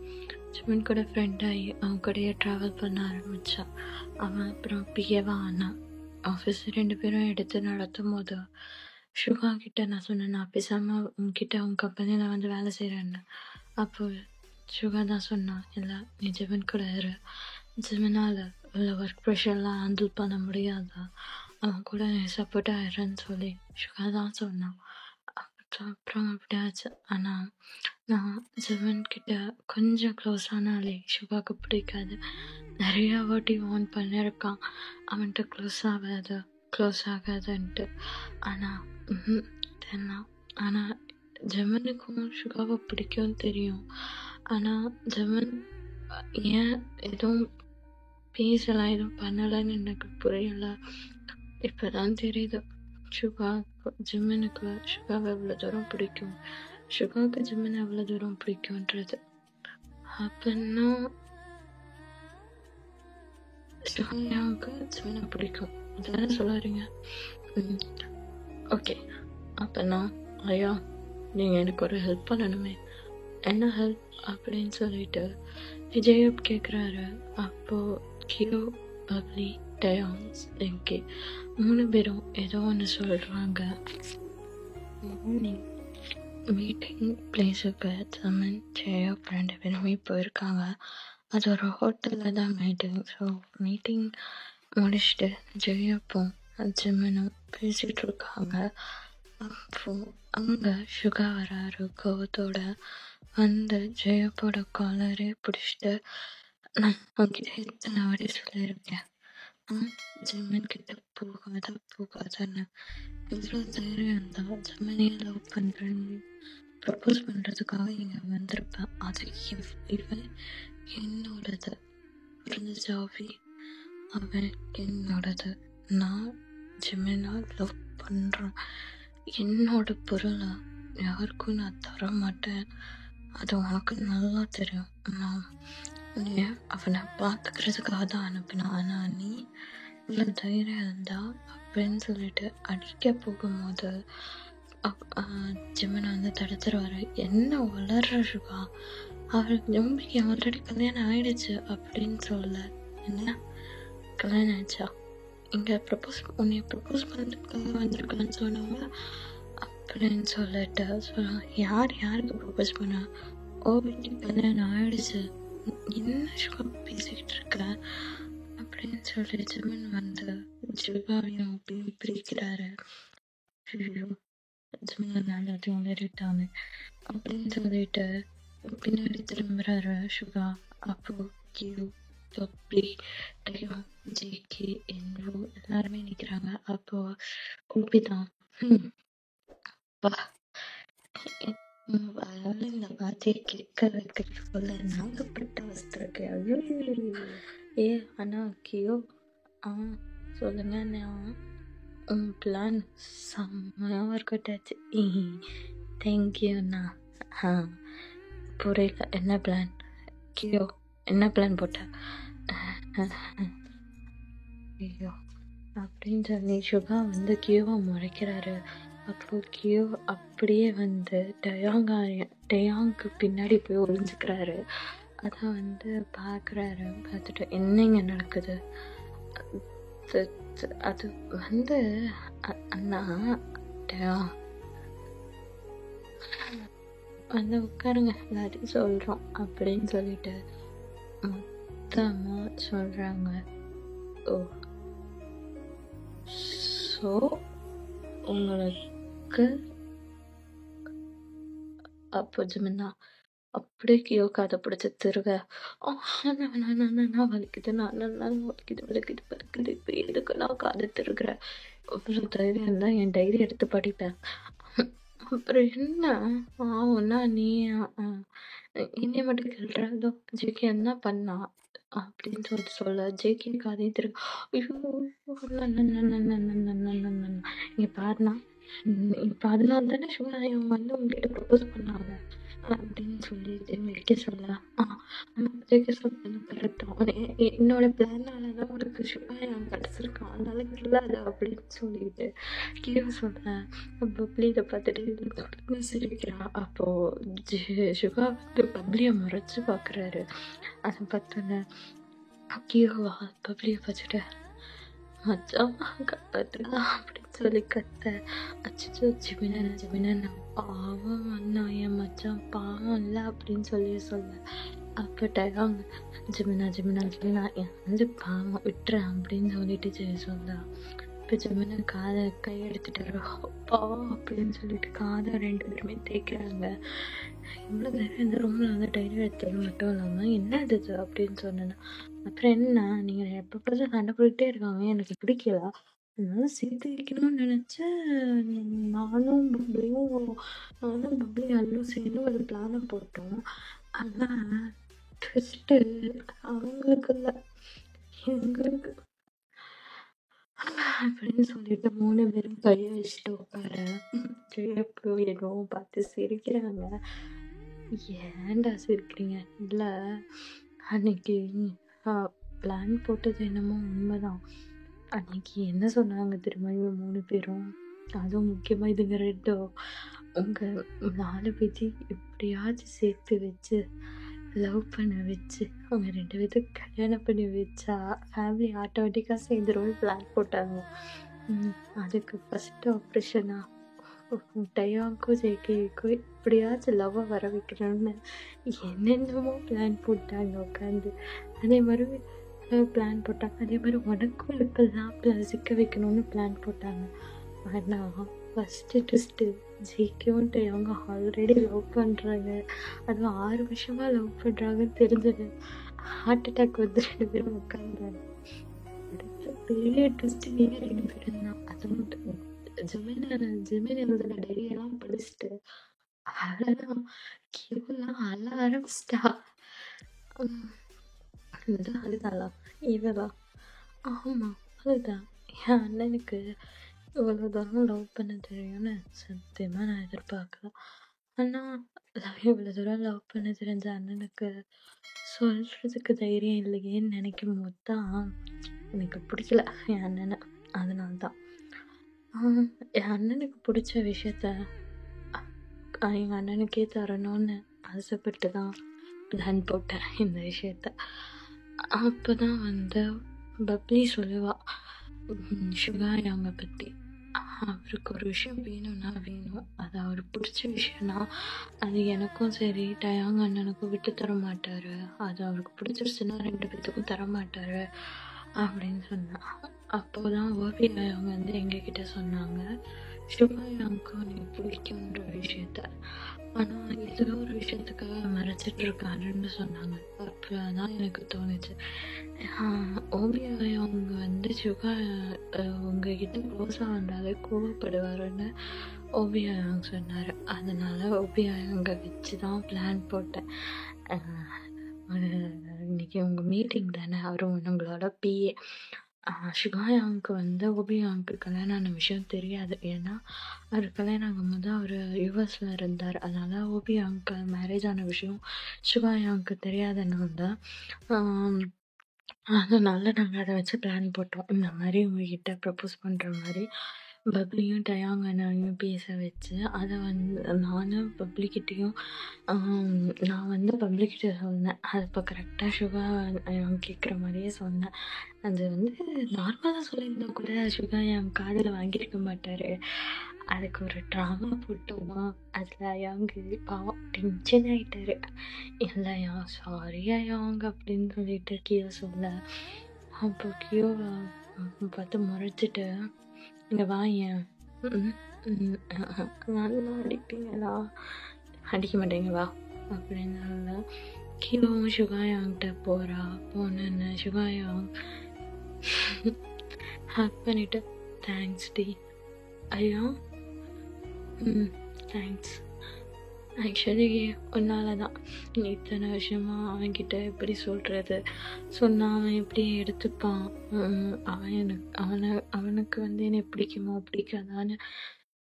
ஜெமின் கூட ஃப்ரெண்டாகி அவன் கூடயே ட்ராவல் பண்ண ஆரம்பித்தான். அவன் அப்புறம் பிஏவா ஆனான். ஆஃபீஸ் 2 பேரும் எடுத்து நடத்தும் போது சுகா கிட்ட நான் சொன்னேன், நான் பேசாமல் உங்ககிட்ட உன் கம்பெனியில் வந்து வேலை செய்கிறேன்னு. அப்போ சுகா தான் சொன்னான், இல்லை நீ ஜெமின் கூட இரு, ஜெமினால் உள்ள ஒர்க் ப்ரெஷர்லாம் ஹேண்டில் பண்ண முடியாதா, அவன் கூட நீ சப்போர்ட்டாக இருன்னு சொல்லி சுகா தான் சொன்னான். அப்புறம் அப்படி ஆச்சு. ஆனால் நான் ஜெமின் கிட்ட கொஞ்சம் க்ளோஸ் ஆனாலே சுகாவுக்கு பிடிக்காது. நிறையா வாட்டி வார்ன் பண்ணியிருக்கான் அவன்கிட்ட க்ளோஸ் ஆகாதுன்ட்டு. ஆனால் தெரியலாம். ஆனால் ஜெமினுக்கும் சுகாவை பிடிக்கும்னு தெரியும். ஆனால் ஜெமின் ஏன் எதுவும் பேசலாம் எதுவும் பண்ணலைன்னு எனக்கு புரியலை. இப்போ தான் தெரியுது ஜெமினுக்கு சுகாவை எவ்வளோ தூரம் பிடிக்கும், சுகாவுக்கு ஜெமின் எவ்வளோ தூரம் பிடிக்கும்ன்றது. அப்படின்னா சுகாயாவுக்கு ஜெமினை பிடிக்கும் அதானே சொல்லுறீங்க? ஓகே, அப்போனா ஐயா நீங்கள் எனக்கு ஒரு ஹெல்ப் பண்ணணுமே. என்ன ஹெல்ப் அப்படின்னு சொல்லிட்டு விஜயப் கேட்குறாரு. அப்போது கியோ, பப்ளி, டயான்ஸ், எங்கே 3 பேரும் ஏதோ ஒன்று சொல்கிறாங்க. மார்னிங் மீட்டிங் பிளேஸுக்கு ஜெமின், ஜெயப் 2 பேருமே போயிருக்காங்க. அது ஒரு ஹோட்டலில் தான் மீட்டிங். ஸோ மீட்டிங் முடிச்சுட்டு ஜெயப்பும் ஜெமினும் பேசிகிட்டு இருக்காங்க. அப்போது அங்கே சுகா வராரு கோவத்தோட வந்து ஜெயப்போட காலரே பிடிச்சிட்டு, நான் உங்ககிட்ட எத்தனை வாட்டி சொல்லியிருக்கேன் ஜெமின் கிட்ட போகாதன்னு. இவ்வளோ தைரியம் இருந்தால் ஜெமினியை லவ் பண்ணுறேன்னு ப்ரப்போஸ் பண்ணுறதுக்காக இங்கே வந்திருப்பேன். அது இவன் என்னோடது இருந்துச்சு ஆவி. அவன் என்னோடது. நான் ஜெமினா லவ் பண்ணுறேன். என்னோட பொருளை யாருக்கும் நான் தர மாட்டேன். அது உனக்கு நல்லா தெரியும். நான் நீ அவனை பார்த்துக்கிறதுக்காக தான் அனுப்பினேன். ஆனால் நீ இவ்வளோ தைரியம் இருந்தா அப்படின்னு சொல்லிட்டு அடிக்க போகும்போது ஜெமினா வந்து தடுத்துருவாரு. என்ன வளர்ற சிவா, அவருக்கு நம்பிக்கை ஆல்ரெடி கல்யாணம் ஆயிடுச்சு அப்படின்னு சொல்ல. என்ன கல்யாணம் ஆயிடுச்சா? இங்கே உன்னை ப்ரப்போஸ் பண்ணுறதுக்காக வந்திருக்கான்னு சொன்னாங்க அப்படின்னு சொல்லிட்டு யாருக்கு ப்ரப்போஸ் பண்ணா? ஓ வீட்டுக்கு கல்யாணம் ஆயிடுச்சு, என்ன சிவா பேசிக்கிட்டு இருக்க அப்படின்னு சொல்லி ஜெமின் வந்து சிவாவையும் அப்படின்னு பிரிக்கிறாரு. ஜெமின் எல்லாத்தையும் உளறிட்டாங்க அப்படின்னு சொல்லிட்டு பின்னாடி திரும்புறாரு சுகா. அப்போ கியூ பப்ளி டயோ ஜேகே என்றோ எல்லாருமே நிற்கிறாங்க. அப்போ கூப்பிட்டான். இந்த வார்த்தையை கேட்க வைக்க சொல்ல நாகப்பட்ட அவஸ்திருக்கு. ஐயோ ஏ அண்ணா கியோ, சொல்லுங்க அண்ணா, உன் பிளான் செம்மையாக இருக்கட்டாச்சு. தேங்க்யூ அண்ணா. புரியல, என்ன பிளான் கியோ? என்ன பிளான் போட்ட? ஐயோ அப்படின்னு சொல்லி சுகா வந்து கியோவை முறைக்கிறாரு. அப்போ கியோ அப்படியே வந்து டயாங்க்கு பின்னாடி போய் ஒளிஞ்சுக்கிறாரு. அதை வந்து பார்க்குறாரு. பார்த்துட்டு என்னங்க நடக்குது? அது வந்து அண்ணா டயா வந்து உட்காருங்க எல்லாத்தையும் சொல்கிறோம் அப்படின்னு சொல்லிட்டு மொத்தமாக சொல்கிறாங்க. ஓ ஸோ உங்களுக்கு அப்போ ஜெமினா அப்படியே கியோ காதை பிடிச்சி திருக. வலிக்குது, வலிக்குது இப்போ எதுக்கு நான் காதை திருகுறேன்? அவ்வளோ தைரியம் இருந்தால் என் டைரி எடுத்து படிப்பேன். அப்புறம் என்ன ஆகும்னா நீ என்னைய மட்டும் கேள்றதோ ஜேகே என்ன பண்ணா அப்படின்னு சொல்ல ஜேகே காதையும் திருக. ஐயோ இங்கே பாருனா, இப்போ அதனால தானே சும்மா இவங்க வந்து உங்ககிட்ட ப்ரப்போஸ் பண்ணாங்க அப்படின்னு சொல்லிட்டு வைக்க சொல்ல. ஜேகே சொல்றது கரெக்டாக என்னோட பிளானால தான் உனக்கு சுகாயம் கிடச்சிருக்கான், அதனால இல்லாத அப்படின்னு சொல்லிட்டு கீழே சொல்ல. பப்ளியை பார்த்துட்டு சிரிக்கிறான். அப்போ சுகா வந்து பப்ளியை முறைச்சு பார்க்குறாரு. அதை பார்த்தோன்னே கீழே பப்ளியை பார்த்துட்டு மச்சான் காப்பாத்துடா அப்படின்னு சொல்லி கத்த. அச்சோ ஜெமினா பாவம் அண்ணா, என் மச்சான் பாவம் இல்லை அப்படின்னு சொல்ல. அப்போ டயாங்க ஜெமினா என் வந்து பாவம் விட்டுறேன் அப்படின்னு சொல்லிட்டு சொல்ல. இப்போ ஜெமினா காதை கை எடுத்துட்டு பாவம் அப்படின்னு சொல்லிட்டு காதை 2 பேருமே தேய்க்கிறாங்க. இவ்வளோ நேரம் இந்த ரூமில் வந்து டைரி எடுத்தது மட்டும் இல்லாமல் என்ன இது அப்படின்னு சொன்னேன்னா, அப்புறம் என்ன நீங்கள் எப்போ சண்டை போட்டுகிட்டே இருக்காங்க, எனக்கு பிடிக்கல, அதனால சேர்த்து வைக்கணும்னு நினச்சேன். நானும் பப்ளி அல்லும் சேர்ந்து ஒரு பிளானை போட்டோம். ஆனால் ட்விஸ்ட்டு அவங்களுக்கு இல்லை, எங்களுக்கு அப்படின்னு சொல்லிட்டு 3 பேரும் கையை வச்சுட்டு உட்கார எதுவும் பார்த்து சிரிக்கிறாங்க. ஏன்டா சிரிக்கிறீங்க? இல்லை அன்னைக்கு பிளான் போட்டது என்னமோ உண்மைதான். அன்னைக்கு என்ன சொன்னாங்க தெரியுமா இவங்க 3 பேரும்? அதுவும் முக்கியமாக இதுங்க 2 உங்கள் 4 பேத்தையும் எப்படியாச்சும் சேர்த்து வச்சு லவ் பண்ண வச்சு அவங்க 2 பேர்த்துக்கு கல்யாணம் பண்ணி வச்சா ஃபேமிலி ஆட்டோமேட்டிக்காக சேர்ந்துருவோம் பிளான் போட்டாங்க. அதுக்கு ஃபஸ்ட்டு ஆப்ரேஷனா டயாங்க்கும் ஜேகேக்கும் எப்படியாச்சும் லவ்வை வர வைக்கணும்னு என்னென்னமோ பிளான் போட்டாங்க உட்காந்து. அதே மாதிரி பிளான் போட்டாங்க. அதே மாதிரி உனக்கும் இப்பெல்லாம் சிக்க வைக்கணும்னு பிளான் போட்டாங்க. ஆனால் ஃபஸ்ட்டு ட்விஸ்ட்டு ஜேகேவும் டயாங்க ஆல்ரெடி லவ் பண்ணுறாங்க. அதுவும் 6 வருஷமாக லவ் பண்ணுறாங்கன்னு தெரிஞ்சது. ஹார்ட் அட்டாக் வந்து 2 பேரும் உட்காந்துறாங்க. பெரிய ட்விஸ்ட்டு நீங்கள் 2 பேரும் தான். அது மட்டும் ஜெமின் எழுதுன டைரியெல்லாம் படிச்சுட்டு அழலாம் கியூலாம் அழ ஆரம்பிச்சிட்டா. என்னது அழுதாளா? இவளா? ஆமாம், அழுதா. என் அண்ணனுக்கு இவ்வளோ தூரம் லவ் பண்ண தெரியும்னு சத்தியமாக நான் எதிர்பார்க்கல. ஆனால் இவ்வளோ தூரம் லவ் பண்ண தெரிஞ்ச அண்ணனுக்கு சொல்கிறதுக்கு தைரியம் இல்லையேன்னு நினைக்கும் போது தான் எனக்கு பிடிக்கல என் அண்ணனை. அதனால தான் என் அண்ணனுக்கு பிடிச்ச விஷயத்த எங்கள் அண்ணனுக்கே தரணும்னு ஆசைப்பட்டு தான் பிளான் போட்டேன் இந்த விஷயத்த. அப்போ தான் வந்து பப்ளி சொல்லுவா சுகா யாங்கை பற்றி. அவருக்கு ஒரு விஷயம் வேணும்னா வேணும், அது அவருக்கு பிடிச்ச விஷயம்னா அது எனக்கும் சரி டயாங் அண்ணனுக்கும் விட்டு தர மாட்டார், அது அவருக்கு பிடிச்சிருச்சுன்னா 2 பேத்துக்கும் தர மாட்டார் அப்படின்னு சொன்னான். அப்போதான் ஓவியா அவங்க வந்து எங்ககிட்ட சொன்னாங்க சுகாயாவுக்கும் எனக்கு பிடிக்குன்ற விஷயத்த, ஆனால் ஏதோ ஒரு விஷயத்துக்காக மறைச்சிட்டு இருக்காருன்னு சொன்னாங்க. அப்போதான் எனக்கு தோணுச்சு ஓவியா அவங்க வந்து சுகா உங்ககிட்ட க்ளோஸாக வந்தாலே கோவப்படுவாருன்னு ஓவியா அவங்க சொன்னார். அதனால ஓவியா அவங்க வச்சு தான் பிளான் போட்டேன். இன்னைக்கு உங்கள் மீட்டிங் தானே, அவரும் உங்களோட பிஏ. சுகாயாவுக்கு வந்து ஓபியாவுக்கு கல்யாணம் ஆன விஷயம் தெரியாது. ஏன்னா அவர் கல்யாணம் ஆகும்போது அவர் யூஎஸில் இருந்தார். அதனால் ஓபியாவுக்கு மேரேஜ் ஆன விஷயம் சுகாயாவுக்கு தெரியாதுன்னு தான் அதனால நாங்கள் அதை வச்சு பிளான் போட்டோம். இந்த மாதிரி உங்ககிட்ட ப்ரப்போஸ் பண்ணுற மாதிரி பப்ளியும் டயாங் அண்ணனையும் பேச வச்சு அதை வந்து நானும் பப்ளிக்கிட்டேயும் நான் வந்து பப்ளிக்கிட்ட சொன்னேன். அது இப்போ கரெக்டாக சுகா கேட்குற மாதிரியே சொன்னேன். அது வந்து நார்மலாக சொல்லியிருந்தா கூட சுகா என் காதில் வாங்கியிருக்க மாட்டார். அதுக்கு ஒரு ட்ராமா போட்டோமா, அதில் யாங்கு பாவம் டென்ஷன் ஆகிட்டாரு. இல்லையா சாரியா யாங் அப்படின்னு சொல்லிட்டு கீழே சொல்ல, அப்போ கியோ பார்த்து முறைச்சிட்டு இங்கே வாயேன் நல்லா அடிப்பீங்களா, அடிக்க மாட்டேங்க வா அப்படின்னு கியோவும் சுகாயாங்கிட்ட போகிறா. போனேன்னு சுகாயாங் ஹக் பண்ணிட்டு தேங்க்ஸ் டி. ஐயா தேங்க்ஸ். ஆக்சுவலி உன்னால தான் இத்தனை விஷயமா அவன்கிட்ட எப்படி சொல்கிறது, சொன்னால் அவன் எப்படி எடுத்துப்பான், அவனுக்கு வந்து என்னை பிடிக்குமோ பிடிக்காதான்னு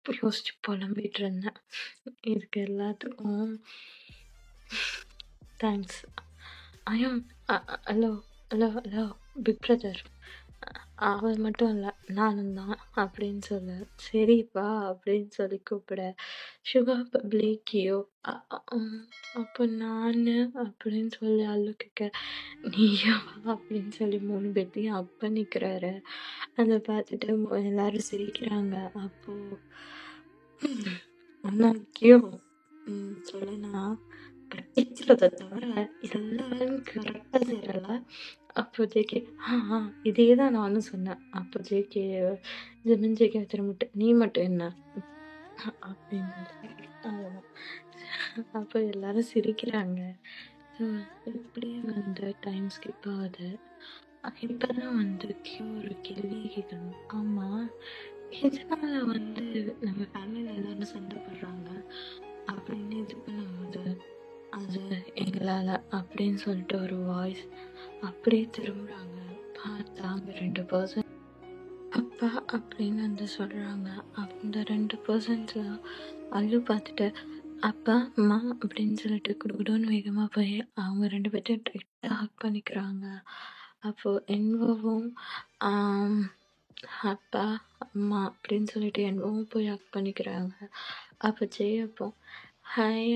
யோசிச்சு புலம்பிகிட்டு இருந்தேன். இதுக்கு எல்லாத்துக்கும் தேங்க்ஸ். ஐயோ hello hello hello big brother, அவள் மட்டும் இல்லை நானும் தான் அப்படின்னு சொல்ல, சரிப்பா அப்படின்னு சொல்லி கூப்பிட சுகா பப்ளி கியோ அப்போ நான் அப்படின்னு சொல்லி அல்லு கேட்க நீயா அப்படின்னு சொல்லி 3 பேர்த்தையும் அப்போ நிற்கிறாரு. அதை பார்த்துட்டு எல்லாரும் சிரிக்கிறாங்க. அப்போது அண்ணா கியோ சொல்லனா படிக்கிறத தவிர எல்லாரும் கரெக்டாக செய்யறல. அப்போ ஜேகே இதே தான் நானும் சொன்னேன். அப்போ ஜேகே ஜெமின் ஜேகே திரும்பிட்டு நீ மட்டும் என்ன அப்படின்னு அப்போ எல்லாரும் சிரிக்கிறாங்க. இப்படியே வந்து டைம் ஸ்கிப் ஆகுது. இப்போதான் வந்து ஒரு கேள்வி கேட்கணும். ஆமாம், எதனால வந்து நம்ம ஃபேமிலியில் எல்லாரும் சண்டை போடுறாங்க அப்படின்னு இது பண்ணும்போது அது எங்களால் அப்படின்னு சொல்லிட்டு ஒரு வாய்ஸ் அப்படியே திரும்புகிறாங்க. பார்த்தா அங்கே 2 பர்சன் அப்பா அப்படின்னு வந்து சொல்கிறாங்க. அந்த 2 பர்சன்ஸில் அல்லு பார்த்துட்டு அப்பா அம்மா அப்படின்னு சொல்லிட்டு குடுகுடுன்னு வேகமாக போய் அவங்க 2 பேர்த்தையும் டைட்டாக ஹக் பண்ணிக்கிறாங்க. அப்போது என்வோவும் அப்பா அம்மா அப்படின்னு சொல்லிட்டு என்வோவும் போய் ஹக் பண்ணிக்கிறாங்க. அப்போ ஜெயப்போ ஹாய்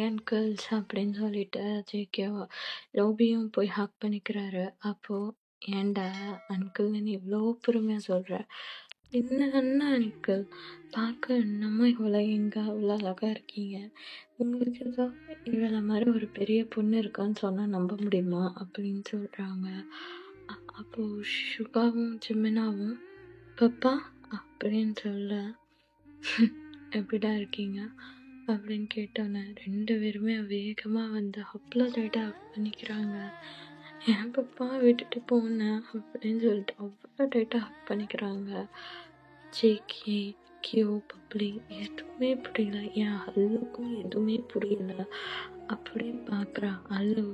அங்கிள்ஸ் அப்படின்னு சொல்லிட்டு ஜேகே லோபியும் போய் ஹக் பண்ணிக்கிறாரு. அப்போது ஏன்டா அங்கிள் நீ இவ்வளோ பொறுமையாக சொல்கிற, என்ன அங்கிள் பார்க்க இன்னமும் இவ்வளோ இவ்வளோ அழகாக இருக்கீங்க, உங்களுக்கு ஏதோ இவ்வளோ மாதிரி ஒரு பெரிய பொண்ணு இருக்கான்னு சொன்னால் நம்ப முடியுமா அப்படின்னு சொல்கிறாங்க. அப்போது சுகாவும் ஜிமினாவும் பப்பா அப்படின்னு சொல்ல எப்படிடா இருக்கீங்க அப்படின்னு கேட்டோன்னே 2 பேருமே வேகமாக வந்து அவ்வளோ டைட்டாக ஹக் பண்ணிக்கிறாங்க. என் பப்பா விட்டுட்டு போனேன் அப்படின்னு சொல்லிட்டு அவ்வளோ டைட்டாக ஹக் பண்ணிக்கிறாங்க. ஜேகே கியோ பப்ளி எதுவுமே புரியல. என் அல்லுக்கும் எதுவுமே புரியல. அப்படியே பார்க்குறா அல்லு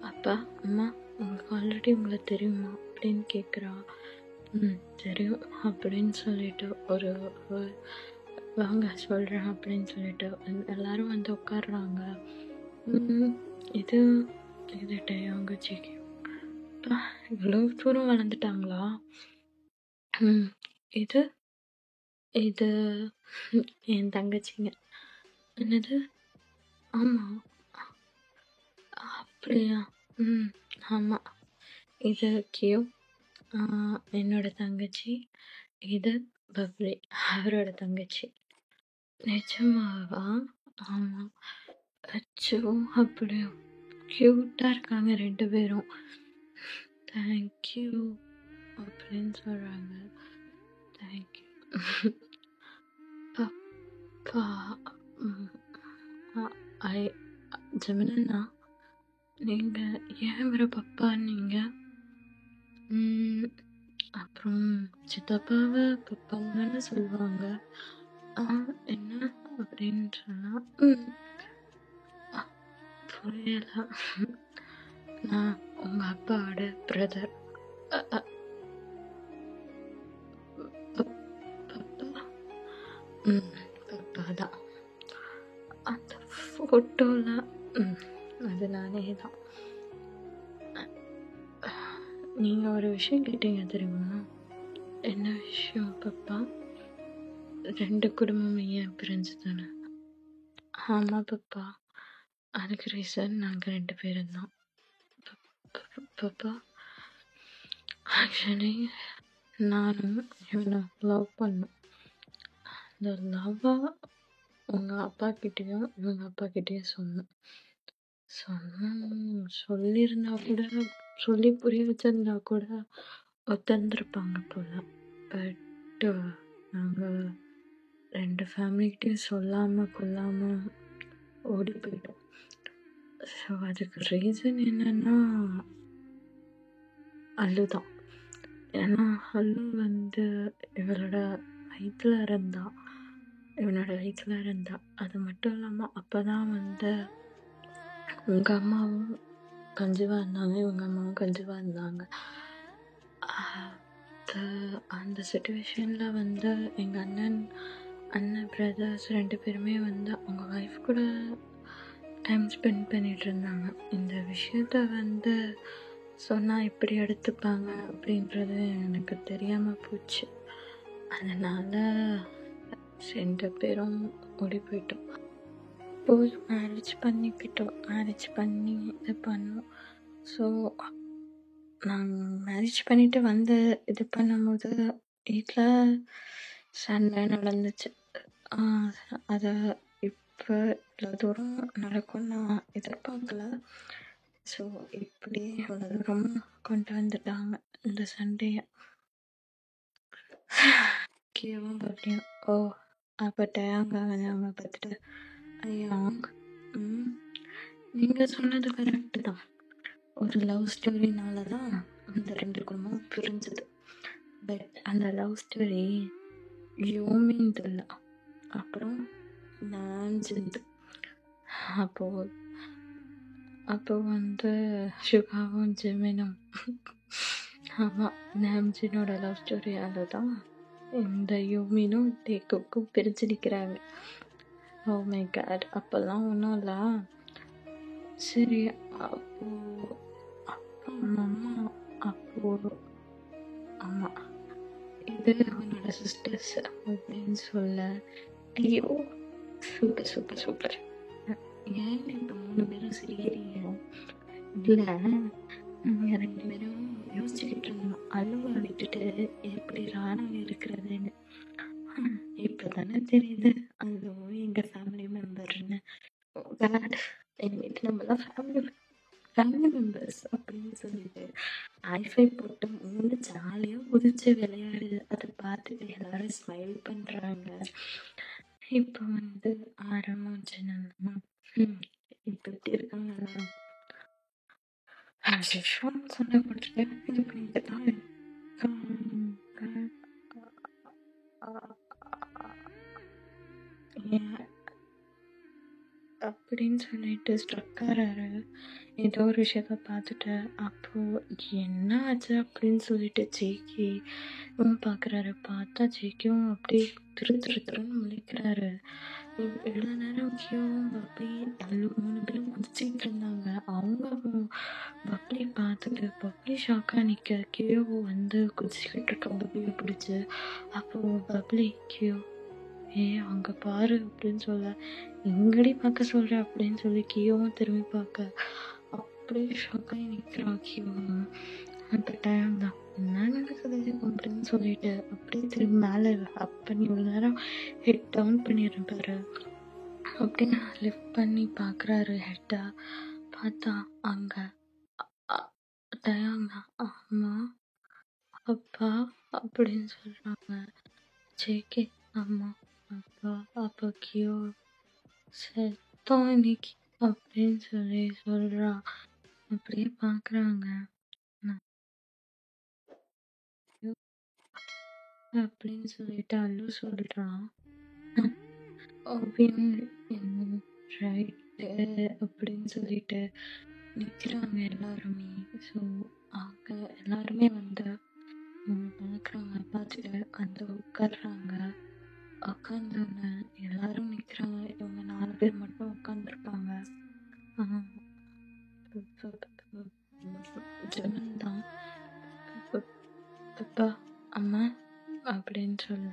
அப்பா, அம்மா உங்களுக்கு ஆல்ரெடி உங்களை தெரியுமா அப்படின்னு கேட்குறா. தெரியும் அப்படின்னு சொல்லிட்டு ஒரு வாங்க சொல்கிறேன் அப்படின்னு சொல்லிட்டு எல்லாரும் வந்து உட்காடுறாங்க. இது இது டேங்கச்சிக்கு இவ்வளோ தூரம் வளர்ந்துட்டாங்களா? இது இது என் தங்கச்சிங்க. என்னது? ஆமாம். அப்படியா? ஆமாம். இது கியூ என்னோட தங்கச்சி. இது பப்ளி அவரோட தங்கச்சி. நிஜமாவா? ஆமாம். அச்சோ, அப்படியா? க்யூட்டாக இருக்காங்க 2 பேரும். தேங்க்யூ அப்படின்னு சொல்கிறாங்க. தேங்க்யூ பப்பா. ஜெமினா, நீங்கள் ஏன் இவரை பப்பா நீங்கள்? அப்புறம் சித்தப்பாவை பப்பான்னு தானே சொல்லுவாங்க. என்ன அப்படின்னு சொன்னால் புரியல. நான் உங்கள் அப்பாவோட பிரதர். பப்பா தான். அந்த ஃபோட்டோவில் அது நானே தான். நீங்கள் ஒரு விஷயம் கேட்டீங்க தெரியுமா? என்ன விஷயம் பப்பா? 2 குடும்பமும் ஏன் பிரிஞ்சு தானே? ஆமாம் பப்பா, அதுக்கு ரீசன் நாங்கள் 2 பேரும் தான். பப்பா, ஆக்சுவலி நானும் இவனை லவ் பண்ணோம். அந்த லவ்வை உங்கள் அப்பாக்கிட்டேயும் இவங்க அப்பாக்கிட்டேயும் சொல்லியிருந்தா கூட, சொல்லி புரிய வச்சிருந்தா கூட ஒத்துருந்துருப்பாங்க போல. பட் நாங்கள் 2 ஃபேமிலிக்கிட்டையும் சொல்லாமல் கொள்ளாமல் ஓடி போயிட்டோம். ஸோ அதுக்கு ரீசன் என்னன்னா அல்லு தான். ஏன்னா அல்லு வந்து இவனோட வயிற்றில் இருந்தா. அது மட்டும் இல்லாமல் அப்போ தான் வந்து உங்கள் அம்மாவும் கன்சீவாக இருந்தாங்க, இவங்க அம்மாவும் கன்சீவாக இருந்தாங்க. அந்த சுச்சுவேஷனில் வந்து எங்கள் அண்ணன் பிரதர்ஸ் 2 பேருமே வந்து அவங்க ஒய்ஃப் கூட டைம் ஸ்பெண்ட் பண்ணிகிட்டு இருந்தாங்க. இந்த விஷயத்த வந்து சொன்னால் எப்படி எடுத்துப்பாங்க அப்படின்றது எனக்கு தெரியாமல் போச்சு. அதனால் 2 பேரும் ஓடி போயிட்டோம். போய் மேரேஜ் பண்ணி இது பண்ணோம். ஸோ நாங்கள் மேரேஜ் பண்ணிவிட்டு வந்து இது பண்ணும்போது வீட்டில் சண்டை நடந்துச்சு. அதை இப்போ இவ்வளோ தூரம் நடக்கும் நான் எதிர்பார்க்கல. ஸோ இப்படி இவ்வளோ தூரம் கொண்டு வந்துட்டாங்க இந்த சண்டையை. கேவும் பப்ளியும் அப்போ டேங்க அவங்க பார்த்துட்டு ஐயா நீங்கள் சொன்னது கரெக்டு தான். ஒரு லவ் ஸ்டோரினால தான் அந்த 2 குடும்பமும் பிரிஞ்சுது. பட் அந்த லவ் ஸ்டோரி யோமின்து இல்லை, அப்புறம் நான்ஜிந்து. அப்போ வந்து சுகாவும் ஜெமினும் ஆமாம், நாம்ஜினோட லவ் ஸ்டோரியால் தான் இந்த யூமினும் டேக்குக்கும் பிரிஞ்சு நிற்கிறாங்க. ஓ மை காட், அப்போல்லாம் ஒன்றும் இல்லை. சரி, அப்போ ஆமாம், இது உன்னோட சிஸ்டர்ஸ் அப்படின்னு சொல்ல. ஐயோ, சூப்பர். ஏன் இப்போ 3 பேரும் சிரிக்கிறீங்க? இல்லை, நாங்கள் 2 பேரும் யோசிச்சுக்கிட்டு இருந்தோம் அழுவ விட்டுட்டு எப்படி ராணம் இருக்கிறதுன்னு. இப்போ தானே தெரியுது அதுவும் எங்கள் ஃபேமிலி மெம்பர்னு. எங்கள் வீட்டில் நம்மளாம் ஃபேமிலி மெம்பர்ஸ் அப்படின்னு சொல்லிட்டு ஐஃபை போட்டு 3 ஜாலியாக குதிச்சு விளையாடுது. அதை பார்த்துட்டு எல்லாரும் ஸ்மைல் பண்ணுறாங்க. இப்போ வந்து ஆரம்பிச்சுன்னா இப்போ எப்படி இருக்காங்க சொன்ன கொடுத்துட்டு இது பண்ணிட்டு தான் அப்படின்னு சொல்லிட்டு ஸ்ட்ரக் ஆறாரு. ஏதோ ஒரு விஷயத்த பார்த்துட்டு. அப்போ என்ன ஆச்சு அப்படின்னு சொல்லிட்டு பார்க்குறாரு. பார்த்தா ஜேக்கியும் அப்படியே திருன்னு முழிக்கிறாரு. இவ்வளோ நேரம் கியோவும் பப்ளி எல்லாம் 3 பேரும் குதிச்சிட்டு இருந்தாங்க. அவங்க பப்ளி பார்த்துட்டு பப்ளி ஷாக்காக நிற்க கியோ வந்து குதிச்சுக்கிட்டு இருக்க பப்ளியை பிடிச்சி. அப்போ பப்ளி கியோ அங்க பாரு அப்படின்னு சொல்ல, எங்கடி பார்க்க சொல்ற அப்படின்னு சொல்லி கியோவும் திரும்பி பார்க்க அப்படியே ஷாக்காகி நிற்கிறான் கியோவும். அந்த டைம் தான் என்ன நடக்குது அப்படின்னு சொல்லிட்டு அப்படியே திரும்பி மேலே அப் பண்ணி ஒரு நேரம் ஹெட் டவுன் பண்ணிடுறாரு. அப்படின்னு லிஃப்ட் பண்ணி பார்க்குறாரு ஹெட்டை. பார்த்தா அங்க டயாங்க அம்மா அப்பா அப்படின்னு சொல்றாங்க. ஜேகே அம்மா அப்பா. அப்பா கியோ செத்தோம் இன்னைக்கு அப்படின்னு சொல்லி சொல்றா. அப்படியே பார்க்குறாங்க அப்படின்னு சொல்லிட்டு அல்லு சொல்றான். ரைட்டு அப்படின்னு சொல்லிட்டு நிற்கிறாங்க எல்லாருமே. ஸோ அவங்க எல்லாருமே வந்து பார்க்குறாங்க. பார்த்துட்டு வந்து உட்காடுறாங்க. உட்காந்தவங்க எல்லாரும் நிற்கிறாங்க. இவங்க 4 பேர் மட்டும் உட்காந்துருக்காங்க. ஜெமன் தான் அப்பா அம்மா அப்படின்னு சொல்ல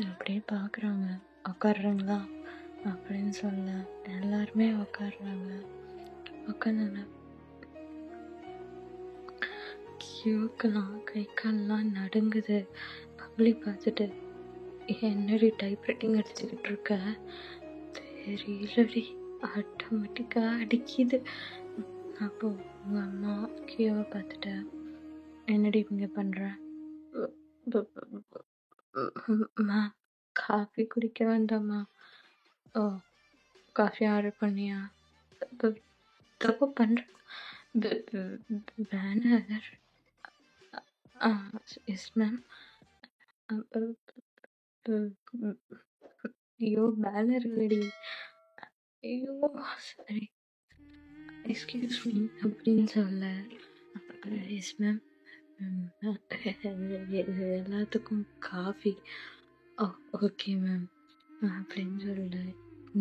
அப்படியே பார்க்குறாங்க. உட்காடுறாங்களா அப்படின்னு சொல்ல எல்லாருமே உட்காடுறாங்க. உட்காந்தாங்க. கியூக்கெல்லாம் கை கால்லாம் நடுங்குது. பப்ளி பார்த்துட்டு என்னடி டைப் ரைட்டிங் அடிச்சுக்கிட்டு இருக்க? தெரியலடி ஆட்டோமேட்டிக்காக அடிக்குது. அப்போ உங்கள் அம்மா கியோவை பார்த்துட்டு என்னடி இங்கே பண்ணுற? அம்மா காஃபி குடிக்க வேண்டாம்மா. ஓ காஃபி ஆர்டர் பண்ணியா? தப்பு பண்ணுறேன். Banner yes ma'am. ஐயோ பேனர் இல்லடி. ஐயோ சரி எக்ஸ்கியூஸ் மீ அப்படின்னு சொல்ல எஸ் மேம். எல்லாத்துக்கும் காஃபி. ஓகே மேம் அப்படின்னு சொல்ல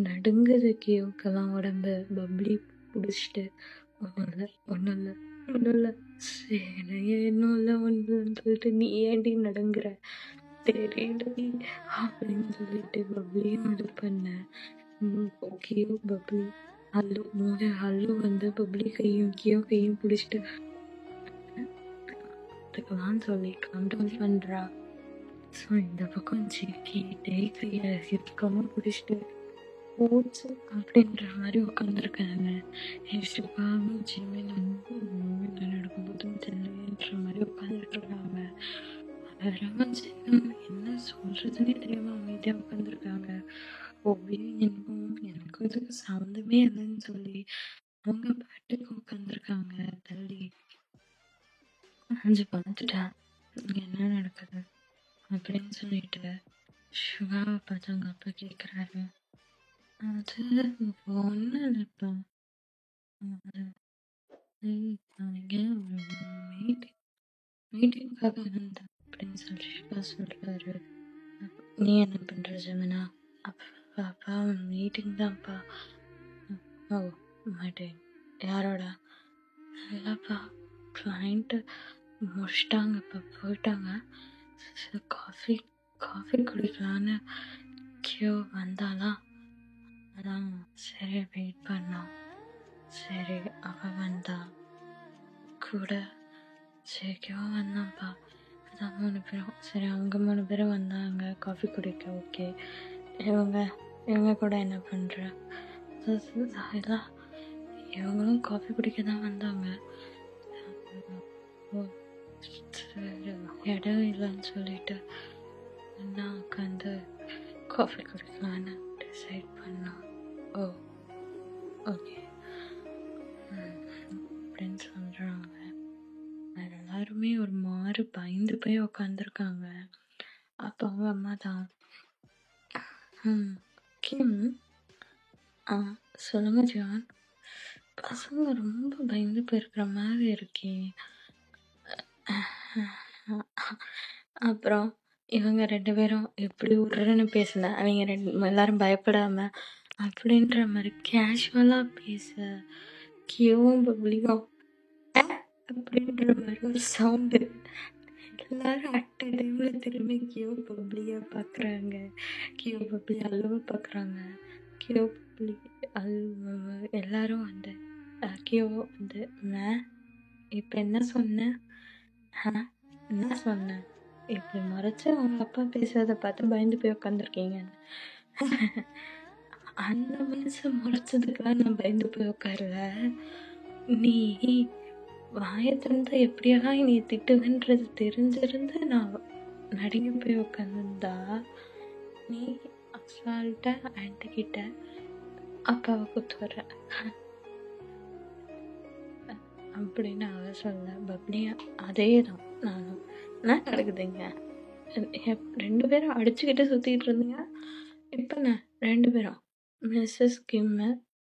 நடுங்குது கியோக்கெல்லாம் உடம்பு. பப்ளி பிடிச்சிட்டு ஒன்றும் இல்லை சரி இன்னும் இல்லை ஒன்றுன்னு சொல்லிட்டு நீ ஏண்டி நடுங்குற? தெரியலடி அப்படின்னு சொல்லிட்டு பப்ளியும் இது பண்ண. ஓகே பப்ளி அல்லு வந்து பப்ளி கையும் கையும் பிடிச்சிட்டு சொல்லி கண்ட்ரோல் பண்றா. ஸோ இந்த பக்கம் ஜிக்கி கையை இருக்கமாக பிடிச்சிட்டு போச்சு அப்படின்ற மாதிரி உட்காந்துருக்காங்க. ஷிபாவும் ஜிமினும் என்ன நடக்கும்போதும் தெரியலன்ற மாதிரி உட்காந்துருக்காங்க. என்ன சொல்றதுன்னே தெரியாம அமைதியா உட்காந்துருக்காங்க. எனக்கும் இதுக்கு சம்மந்தமே இல்லைன்னு சொல்லி அவங்க பாட்டுக்கு உட்காந்துருக்காங்க. தள்ளி பார்த்துட்டேன் என்ன நடக்குது அப்படின்னு சொல்லிட்டு சுகாவை பார்த்து அவங்க அப்பா கேட்குறாரு. அது ஒன்றும் இல்லைப்பா, நாளைக்கு ஒரு மீட்டிங்காக வந்தேன் அப்படின்னு சொல்லி சிவா சொல்றாரு. நீ என்ன பண்ற ஜெமினா? அப்பா மீட்டிங் தான்ப்பா. ஓ மாட்டேன் யாரோட? இல்லைப்பா கிளைண்ட்டு முடிச்சிட்டாங்கப்பா போயிட்டாங்க. காஃபி குடிக்கலான்னு கியூ வந்தாளா, அதான் சரி வெயிட் பண்ணோம். சரி அவ வந்தா கூட சீக்கிரம் வந்தான்ப்பா. அதான் 3 பேரும் சரி அவங்க 3 பேரும் வந்தாங்க காஃபி குடிக்க. ஓகே இவங்க கூட என்ன பண்ணுற? இவங்களும் காஃபி குடிக்க தான் வந்தாங்க. இடம் இல்லைன்னு சொல்லிட்டு நான் உட்காந்து காஃபி குடிக்கலான்னு டிசைட் பண்ணோம். ஓ ஓகே அப்படின்னு சொல்கிறாங்க. எல்லாருமே ஒரு மாதிரி பயந்து போய் உக்காந்துருக்காங்க. அப்போ அவங்க அம்மா தான் கிம் ஆ சொல்லுங்க ஜான். பசங்க ரொம்ப பயந்து போயிருக்கிற மாதிரி இருக்கே. அப்புறம் இவங்க 2 பேரும் எப்படி உர்ருன்னு பேசின அவங்க எல்லாரும் பயப்படாம அப்படின்ற மாதிரி கேஷுவலா பேச கியோவும் பப்ளியும் அப்படின்ற மாதிரி ஒரு சவுண்டு. எல்லாரும் அட் அ டைம்ல திரும்பி கியோ பப்ளியா பாக்குறாங்க. கியோ பப்ளி அழுவ பாக்குறாங்க. கியோ பப்ளி அழுவ எல்லாரும் வந்து கியோ வந்து இப்ப என்ன சொன்ன? என்ன சொன்ன? இப்படி மறைச்சு அவங்க அப்பா பேசுறத பார்த்து பயந்து போய் உட்காந்துருக்கீங்க. அந்த மனுஷன் முறைச்சதுக்கெல்லாம் நான் பயந்து போய் உட்காருல. நீ வாயை திறந்தா எப்படியெல்லாம் நீ திட்டுவேன்றது தெரிஞ்சிருந்து நான் நடுங்கி போய் உட்காந்துருந்தா நீ அசால்ட்டா ஆன்டி கிட்ட அப்பாவை குத்து வர்ற அப்படின்னு அவ சொல்ல. பப்ளியா அதே தான் நானும். என்ன நடக்குதுங்க? 2 பேரும் அடிச்சுக்கிட்டு சுத்திட்டு இருந்தீங்க. இப்ப நான் 2 பேரும் மிஸ்ஸஸ் கிம்மு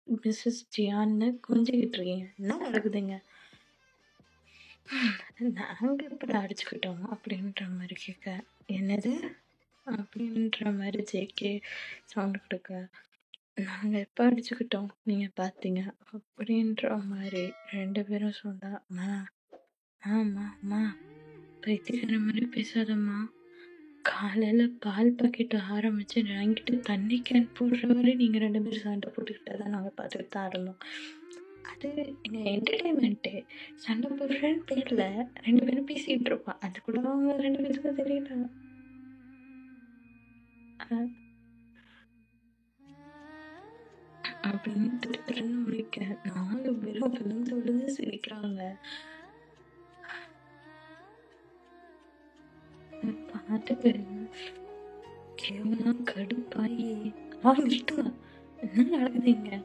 மிஸ்ஸஸ் ஜியான்னு கொஞ்சிக்கிட்டு இருக்கீங்க. என்ன நடக்குதுங்க? நாங்க எப்படி அடிச்சுக்கிட்டோம் அப்படின்ற மாதிரி கேட்க, என்னது அப்படின்ற மாதிரி ஜேகே சவுண்ட் கொடுக்க, நாங்க எப்ப அடிச்சுக்கிட்டோம் நீங்க பாத்தீங்க அப்படின்ற மாதிரி 2 பேரும் சொன்னா. ஆமா பைத்தியக்கார மாதிரி பேசாதம்மா. காலையில பால் பாக்கெட் ஆரம்பிச்சு வாங்கிட்டு தண்ணி கேன் போடுற வரை நீங்க 2 பேரும் சண்டை போட்டுக்கிட்டதை நாங்க பார்த்துட்டு தான் இருந்தோம். அது எங்க என்டர்டைன்மெண்ட்டு. சண்டை போடுறேன்னு பேர்ல 2 பேரும் பேசிட்டு இருப்போம். அது கூட அவங்க 2 பேருக்கும் தெரியல. அப்படின்னு திருன்னு முடிக்க 4 பேரும் விழுந்து சிரிக்கிறாங்க. பார்த்துட்டு கேவலம் கடுப்பாயி வாங்கிட்டு என்ன நடக்குதுங்க?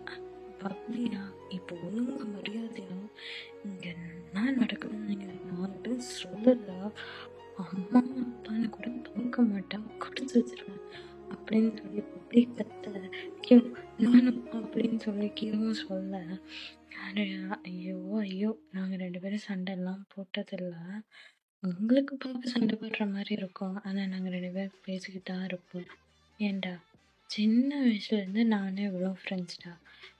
அப்படியா? இப்போ ஒழுங்கு மரியாதையா இங்க என்ன நடக்குதுன்னு நீங்க 4 பேர் சொல்லல. அம்மா அப்பான்னு கூட பார்க்க மாட்டேன், குடிச்சு வச்சிருவேன் அப்படின்னு சொல்லி அப்படி கத்த கியோ நானும் அப்படின்னு சொல்லி கியோவும் சொல்ல. ஐயோ நாங்க 2 பேரும் சண்டை எல்லாம் போட்டதில்ல. உங்களுக்கு பார்க்க சண்டை போடுற மாதிரி இருக்கும். ஆனா நாங்க 2 பேரும் பேசிக்கிட்டு தான் இருப்போம். ஏன்டா சின்ன வயசுலேருந்து நானே இவ்வளோ ஃப்ரெண்ட்ஸ்டா.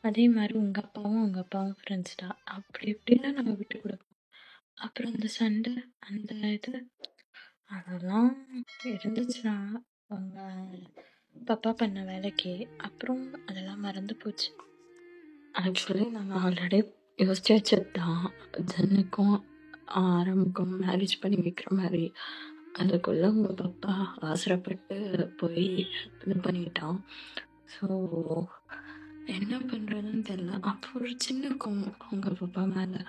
அதே மாதிரி உங்கள் அப்பாவும் ஃப்ரெண்ட்ஸ்டா. அப்படி இப்படிலாம் நம்ம விட்டு கொடுப்போம். அப்புறம் அந்த சண்டை அந்த இது அதெல்லாம் இருந்துச்சுன்னா அவங்க பப்பா பண்ண வேலைக்கு அப்புறம் அதெல்லாம் மறந்து போச்சு. ஆக்சுவலி நாங்கள் ஆல்ரெடி யோசிச்சு வச்சது தான் ஜன்னுக்கும் ஆரம்புக்கும் மேரேஜ் பண்ணி வைக்கிற மாதிரி. அதுக்குள்ள உங்க பப்பா அவசரப்பட்டு போய் இது பண்ணிட்டான். ஸோ என்ன பண்ணுறதுன்னு தெரில. அப்போ ஒரு சின்ன கோவம் உங்கள் பப்பா மேலே,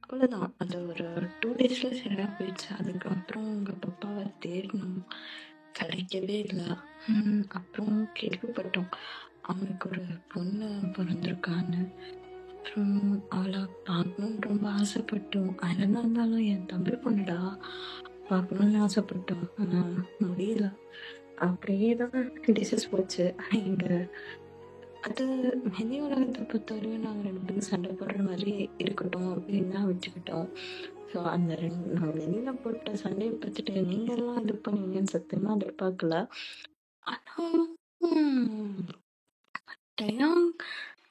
அவ்வளோதான். அது ஒரு 2 டேஸில் சரியாக போயிடுச்சு. அதுக்கப்புறம் உங்கள் பப்பாவை தேடணும், கிடைக்கவே இல்லை. அப்புறம் கேள்விப்பட்டோம் அவனுக்கு ஒரு பொண்ணு பிறந்திருக்கான்னு. அப்புறம் அவளை பார்க்கணுன்னு ரொம்ப ஆசைப்பட்டோம். அதெல்லாம் இருந்தாலும் என் தம்பி பொண்ணுடா பார்க்கணுன்னு ஆசைப்பட்டோம். ஆனால் முடியல. அப்படியே தான் டிசஸ் போச்சு. எங்கள் அது வெளி உலகத்தை பொறுத்தவரையும் நாங்கள் 2 பேரும் சண்டை போடுற மாதிரி இருக்கட்டும் அப்படின்னு தான் வச்சுக்கிட்டோம். ஸோ அந்த நாங்கள் வெளியில் போட்ட சண்டையை பார்த்துட்டு நீங்கள்லாம் இது பண்ணுவீங்கன்னு சத்தியமாக எதிர்பார்க்கல. ஆனால் டயம்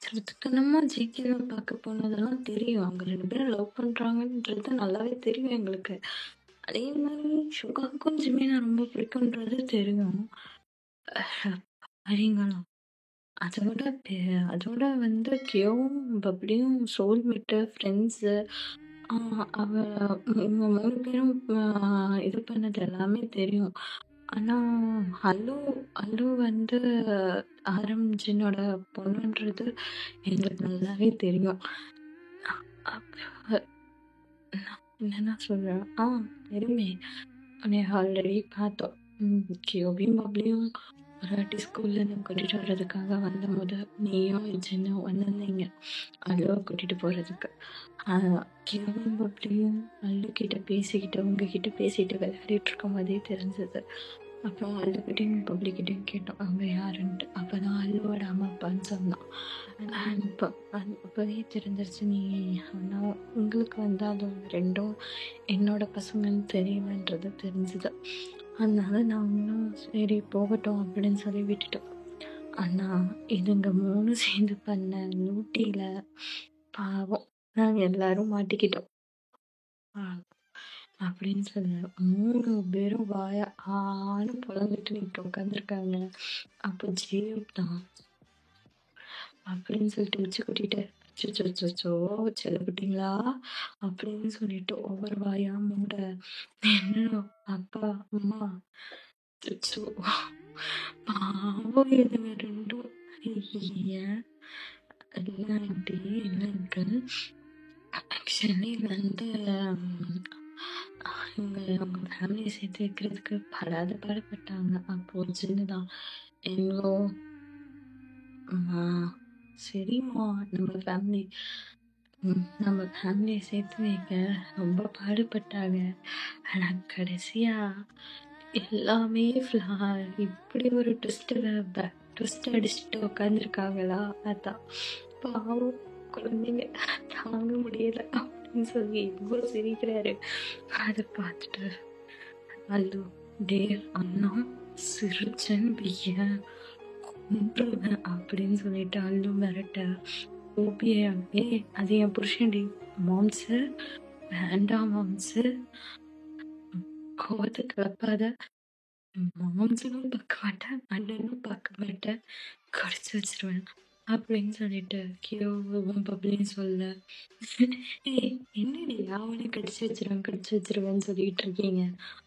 திருத்தனமாக ஜிகேவை பார்க்க போனதெல்லாம் தெரியும். அவங்க 2 பேரும் லவ் பண்ணுறாங்கன்றது நல்லாவே தெரியும் எங்களுக்கு. அதே மாதிரி சுகாவுக்கும் ஜிமினா ரொம்ப பிடிக்குன்றது தெரியும். சரிங்களும் அதோட வந்து கியோவும் பப்ளியும் சோல்மேட்டு ஃப்ரெண்ட்ஸு. இவங்க 3 பேரும் இது பண்ணது எல்லாமே தெரியும். ஆனால் அல்லு வந்து ஆரம்பிச்சினோட பொண்ணுன்றது எங்களுக்கு நல்லாவே தெரியும். என்னென்ன சொல்கிறேன் தெரியுமே. ஆல்ரெடி பார்த்தோம். கியோவையும் பப்ளியும் ஒரு வாட்டி ஸ்கூல்லேருந்து கூட்டிகிட்டு வர்றதுக்காக வந்தபோது நீயும் ஜின்னும் வந்திருந்தீங்க அல்லுவை கூட்டிகிட்டு போகிறதுக்கு. கியோவும் பப்ளியும் அல்லுக்கிட்ட பேசிக்கிட்டு உங்ககிட்ட பேசிட்டு விளையாடிட்டு இருக்கும் போதே தெரிஞ்சது அப்புறம் அல்லுக்கிட்டையும் பப்ளிக்கிட்டையும் கேட்டோம் அவங்க யாருன்ட்டு. அப்போ தான் அல்லுவோட அம்மா அப்பான்னு சொன்னான். இப்போ அப்போவே தெரிஞ்சிருச்சு நீ ஆனால் உங்களுக்கு வந்து அது ரெண்டும் என்னோட பசங்கன்னு தெரியலன்றது தெரிஞ்சுது. அதனால நாங்களும் சரி போகட்டும் அப்படின்னு சொல்லி விட்டுட்டோம். ஆனால் இதுங்க 3 சேர்ந்து பண்ண லூட்டியில் பாவம் நாங்கள் எல்லாரும் மாட்டிக்கிட்டோம். அப்படின்னு சொல்ல 3 பேரும் வாய ஆன்னு பொழந்துட்டு நிற்க உட்காந்துருக்காங்க. அப்போ ஜேப் தான் அப்படின்னு சொல்லிட்டு வச்சு கூட்டிட்டு அச்சோ செல்லப்பட்டீங்களா அப்படின்னு சொல்லிட்டு ஒவ்வொரு வாயா மூட என்ன அப்பா அம்மா அச்சோ பாவம் இதுங்க ரெண்டும் ஏன் இல்லை ஆண்டி இல்லை அங்கிள் ஆக்சுவலி வந்து அவங்க ஃபேமிலியை சேர்த்து வைக்கிறதுக்கு பாடுபட்டாங்க. அப்போ சின்னதான் எங்களோ சரிம்மா நம்ம ஃபேமிலியை சேர்த்து வைக்க ரொம்ப பாடுபட்டாங்க. ஆனால் கடைசியா எல்லாமே இப்படி ஒரு ட்விஸ்ட் அடிச்சுட்டு உட்காந்துருக்காங்களா. அதான் பாவம் குழந்தைங்க தாங்க முடியல அப்படின்னு சொல்லி எவ்வளோ சிரிக்கிறாரு. அதை பார்த்துட்டு அல்லு டே அண்ணா சிரிச்சன் பையன் கொன்றுவேன் அப்படின்னு சொல்லிட்டு அல்லு மிரட்ட ஓபியே அது என் புருஷன்டி மாம்ஸு வேண்டாம் மாம்ஸு கோவத்தை கிளப்பாத மாம்ஸனும் பார்க்க மாட்டேன் அண்ணனும் பார்க்க மாட்டேன் கடிச்சு வச்சிருவேன் அப்படின்னு சொல்லிட்டு கியோவும் பப்ளின்னு சொல்ல என்னடி அவனை கடிச்சு வச்சிருவேன்னு சொல்லிட்டு இருக்கீங்க.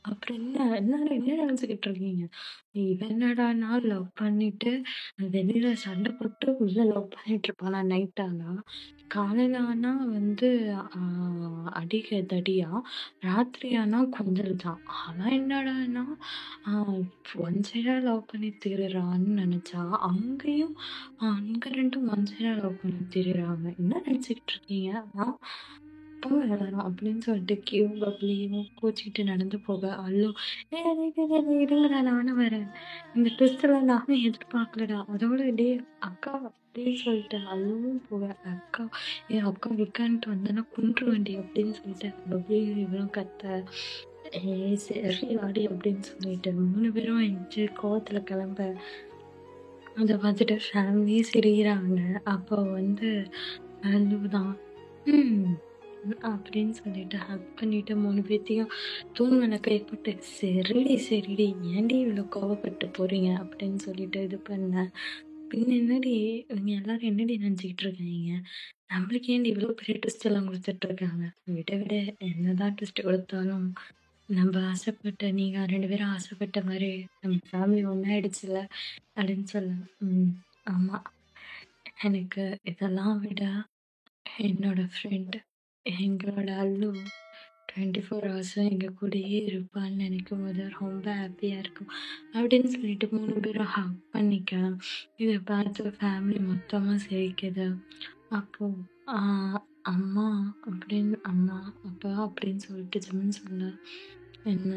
அப்புறம் என்ன நினைச்சுக்கிட்டு இருக்கீங்க. என்னடானா லவ் பண்ணிட்டு வெளியில சண்டை போட்டு உள்ள லவ் பண்ணிட்டு இருப்பானா நைட் ஆனா காலையில ஆனா வந்து அடிக்க தடியா ராத்திரி ஆனா கொஞ்சல் தான். அவன் என்னடானா ஒன் சைடா லவ் பண்ணி தீருறான்னு நினைச்சா அங்கேயும் அங்க ரெண்டும் ஒன் சைடா லவ் பண்ணி தீருறாங்க. என்ன நினைச்சுக்கிட்டு இருக்கீங்க எல்லாரும் அப்படின்னு சொல்லிட்டு கியூ பப்ளியும் கோச்சிக்கிட்டு நடந்து போக அல்லு இருங்கடா நானும் வரேன் இந்த ட்விஸ்ட்லாம் நானும் எதிர்பார்க்கலடா அதோட டே அக்கா அப்படின்னு சொல்லிட்டு அல்லவும் போக அக்கா என் அக்கா விக்கான்ட்டு வந்தேன்னா குன்று வண்டி அப்படின்னு சொல்லிட்டு பப்ளி இவரும் கத்த சரி வாடி அப்படின்னு சொல்லிட்டு 3 பேரும் எஞ்சி கோவத்துல கிளம்ப அதை பார்த்துட்டு ஃபேமிலியே சிரிக்கிறாங்க. அப்போ வந்து அல்லுதான் அப்படின்னு சொல்லிட்டு ஹக் பண்ணிட்டு 3 பேர்த்தையும் தூண் மேல கைப்பட்டு சரிடி ஏன்டி இவ்வளோ கோவப்பட்டு போறீங்க அப்படின்னு சொல்லிட்டு இது பண்ணேன். பின்ன என்னடி இவங்க எல்லாரும் என்னடி நினைச்சுக்கிட்டு இருக்காங்க நம்மளுக்கு ஏன்டி இவ்வளோ பெரிய ட்விஸ்ட் எல்லாம் கொடுத்துட்டு இருக்காங்க. விட என்னதான் ட்விஸ்ட் கொடுத்தாலும் நம்ம ஆசைப்பட்ட நீங்க 2 பேரும் ஆசைப்பட்ட மாதிரி நம்ம ஃபேமிலி ஒன்னாயிடுச்சுல அப்படின்னு சொல்ல ஆமா எனக்கு இதெல்லாம் விட என்னோட ஃப்ரெண்ட் எங்களோட அல்லு 24 ஹவர்ஸும் எங்கள் கூடயே இருப்பான்னு நினைக்கும் போது ரொம்ப ஹாப்பியாக இருக்கும் அப்படின்னு சொல்லிட்டு 3 பேரும் ஹக் பண்ணிக்கலாம். இதை பார்த்து ஃபேமிலி மொத்தமாக சிரிக்குது. அப்போது அம்மா அப்பா அப்படின்னு சொல்லிட்டு ஜிம்னு சொல்ல என்ன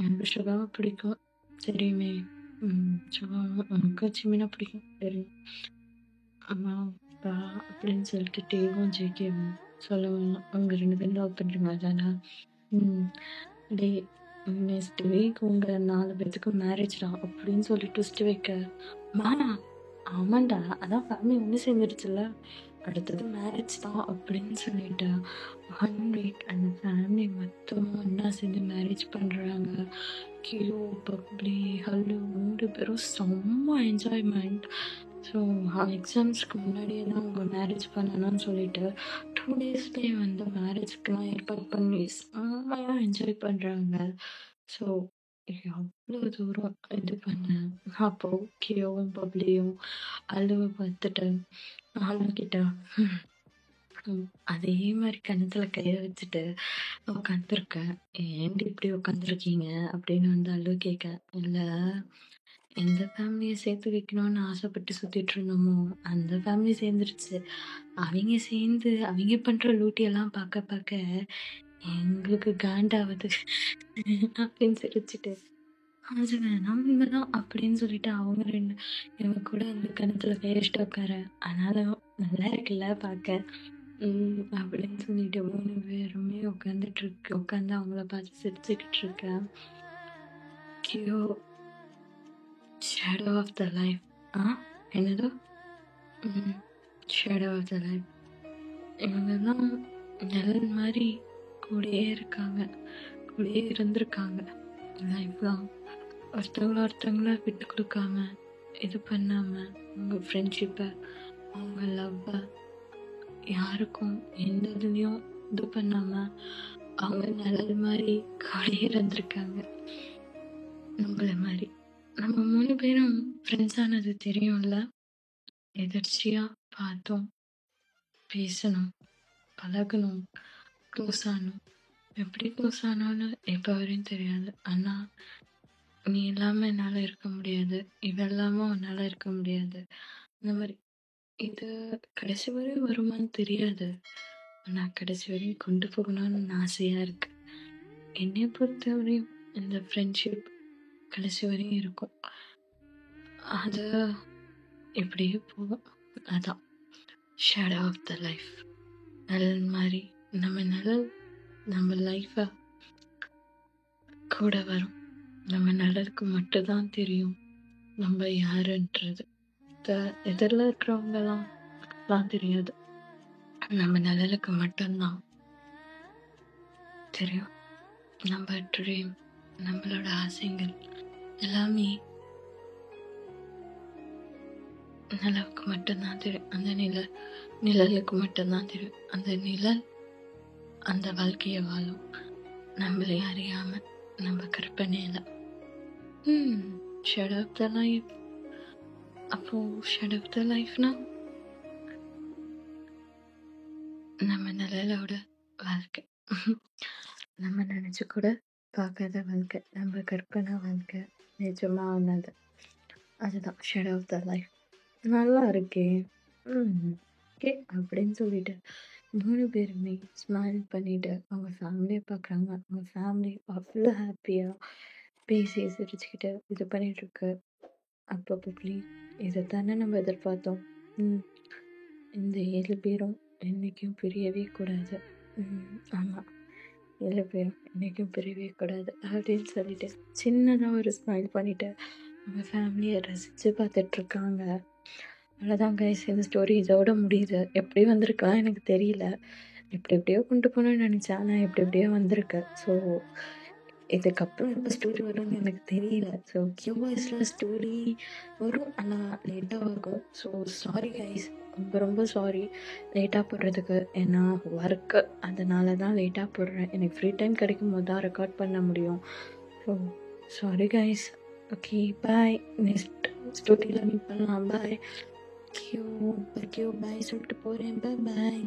எனக்கு சுகாவை பிடிக்கும் தெரியுமே. சுகா உனக்கு ஜிமினா பிடிக்கும் தெரியும். அம்மா அப்பா அப்படின்னு சொல்லிட்டு டேவும் ஜேகேவும் சொல்லுவாங்க. அவங்க 2 பேரும் லவ் பண்ணுறீங்க தானே. டே நெக்ஸ்ட் வீக் உங்கள் 4 பேர்த்துக்கு மேரேஜ்டா அப்படின்னு சொல்லி ட்விஸ்ட் வைக்க ஆமாண்டா அதான் ஃபேமிலி ஒன்று சேர்ந்துருச்சுல அடுத்தது மேரேஜ் தான் அப்படின்னு சொல்லிட்டு 1 வீக் அந்த ஃபேமிலி மொத்தமும் ஒன்றா சேர்ந்து மேரேஜ் பண்ணுறாங்க. கியோ பப்ளி ஹல்லு 3 பேரும் செம்ம என்ஜாய்மெண்ட். ஸோ எக்ஸாம்ஸ்க்கு முன்னாடியே தான் அவங்க மேரேஜ் பண்ணணும்னு சொல்லிட்டு 2 டேஸ்லேயே வந்து மேரேஜ்க்கெலாம் ஏற்பாடு பண்ணி செம்மையாக என்ஜாய் பண்ணுறாங்க. ஸோ அவ்வளோ தூரம் இது பண்ணேன். அப்போ கியோவும் பப்ளியும் அழுவை பார்த்துட்டு அழுகிட்ட அதே மாதிரி கணத்தில் கையை வச்சுட்டு உட்காந்துருக்கேன். ஏன்டி இப்படி உட்காந்துருக்கீங்க அப்படின்னு வந்து அழுவ கேட்க இல்லை எந்த ஃபேமிலியை சேர்த்து வைக்கணும்னு ஆசைப்பட்டு சுற்றிட்டு இருந்தோமோ அந்த ஃபேமிலி சேர்ந்துருச்சு. அவங்க சேர்ந்து அவங்க பண்ணுற லூட்டியெல்லாம் பார்க்க எங்களுக்கு காண்டாவது அப்படின்னு சிரிச்சுட்டு அது வேணாம் உண்மைதான் அப்படின்னு சொல்லிட்டு அவங்க ரெண்டு இவங்க கூட அந்த கணத்துல பேசிட்டு உட்கார. அதனால நல்லா இருக்குல்ல பார்க்க. அப்படின்னு சொல்லிட்டு 3 பேருமே உட்காந்து அவங்கள பார்த்து சிரிச்சுக்கிட்டு இருக்கேன். கியோ ஷேடோ ஆஃப் த லைஃப். என்னதோ ஷேடோ ஆஃப் த லைஃப். இவங்கெல்லாம் நிழல் மாதிரி கூடயே இருக்காங்க, கூடயே இருந்திருக்காங்க லைஃப் லாங். ஒருத்தவங்கள விட்டு கொடுக்காம, இது பண்ணாம, அவங்க ஃப்ரெண்ட்ஷிப்பை, அவங்க லவ்வை யாருக்கும் எந்த இதுலேயும் இது பண்ணாம அவங்க நிழல் மாதிரி கூடயே இருந்திருக்காங்க நம்மள மாதிரி. நம்ம 3 பேரும் ஃப்ரெண்ட்ஸ் ஆனது தெரியும்ல. எதர்ச்சியா பார்த்தோம், பேசணும், பழகணும், க்ளோஸ் ஆனோம். எப்படி க்ளோஸ் ஆனாலும் எப்போ வரையும் தெரியாது. ஆனால் நீ இல்லாமல் என்னால் இருக்க முடியாது, இவ இல்லாமல் உன்னால் இருக்க முடியாது. இந்த மாதிரி இது கடைசி வரையும் வருமானு தெரியாது. ஆனால் கடைசி வரையும் கொண்டு போகணும்னு ஆசையாக இருக்கு. என்னை பொறுத்தவரையும் இந்த ஃப்ரெண்ட்ஷிப் கடைசி வரையும் இருக்கும். அது இப்படியே போகும். அதான் ஷேடோ ஆஃப் த லைஃப். நிழல் மாதிரி நம்ம நிழல் நம்ம லைஃபை கூட வரும். நம்ம நிழலுக்கு மட்டும்தான் தெரியும் நம்ம யாருன்றது. எதிரில் இருக்கிறவங்கலாம் தெரியாது. நம்ம நிழலுக்கு மட்டும்தான் தெரியும். நம்ம ட்ரீம், நம்மளோட ஆசைகள் எல்லாமே நிலவுக்கு மட்டும்தான் தெரியும். அந்த நிழலுக்கு மட்டும்தான் தெரியும். அந்த நிழல் அந்த வாழ்க்கையை வாழும் நம்மளே அறியாம, நம்ம கற்பனையில. Shadow of the life. அப்போ ஷேடோ ஆஃப் த லைஃப்னா நம்ம நிழலோட வாழ்க்கை. நம்ம நினைச்சு கூட பார்க்காத வாழ்க்கை, நம்ம கற்பனை வாழ்க்கை நிஜமா ஆனது. அதுதான் ஷேடோ ஆஃப் த லைஃப். நல்லா இருக்கே. ஓகே அப்படின்னு சொல்லிட்டு 3 பேருமே ஸ்மைல் பண்ணிட்டு அவங்க ஃபேமிலியை பார்க்குறாங்க. அவங்க ஃபேமிலி அவ்வளோ ஹாப்பியாக பேசி சிரிச்சுக்கிட்டு இது பண்ணிட்டு இருக்கு. அப்போ ப்ளீஸ், இதை தானே நம்ம எதிர்பார்த்தோம். இந்த 7 பேரும் என்றைக்கும் பிரியவே கூடாது. ஆமாம், 7 பேரும் என்றைக்கும் பிரியவே கூடாது அப்படின்னு சொல்லிட்டு சின்னதாக ஒரு ஸ்மைல் பண்ணிட்டு அவங்க ஃபேமிலியை ரசித்து பார்த்துட்ருக்காங்க. அவ்வளோதான் கைஸ், இந்த ஸ்டோரி இதோட முடியுது. எப்படி வந்திருக்கலாம் எனக்கு தெரியல. எப்படியோ கொண்டு போகணும்னு நினச்சேன், ஆனால் எப்படியோ வந்திருக்கு. ஸோ இதுக்கப்புறம் எப்போ ஸ்டோரி வரும்னு எனக்கு தெரியல. ஸோ கியூவாய்ஸில் ஸ்டோரி வரும், ஆனால் லேட்டாக ஆகும். ஸோ சாரி கைஸ், ரொம்ப சாரி லேட்டாக போடுறதுக்கு. ஏன்னா ஒர்க்கு, அதனால தான் லேட்டாக போடுறேன். எனக்கு ஃப்ரீ டைம் கிடைக்கும் போது தான் ரெக்கார்ட் பண்ண முடியும். So sorry guys. ஓகே, பாய். நெக்ஸ்ட் ஸ்டோரியில் மீட் பண்ணலாம். பாய். கியூ பாய் சொல்லிட்டு போகிறேன். பாய்.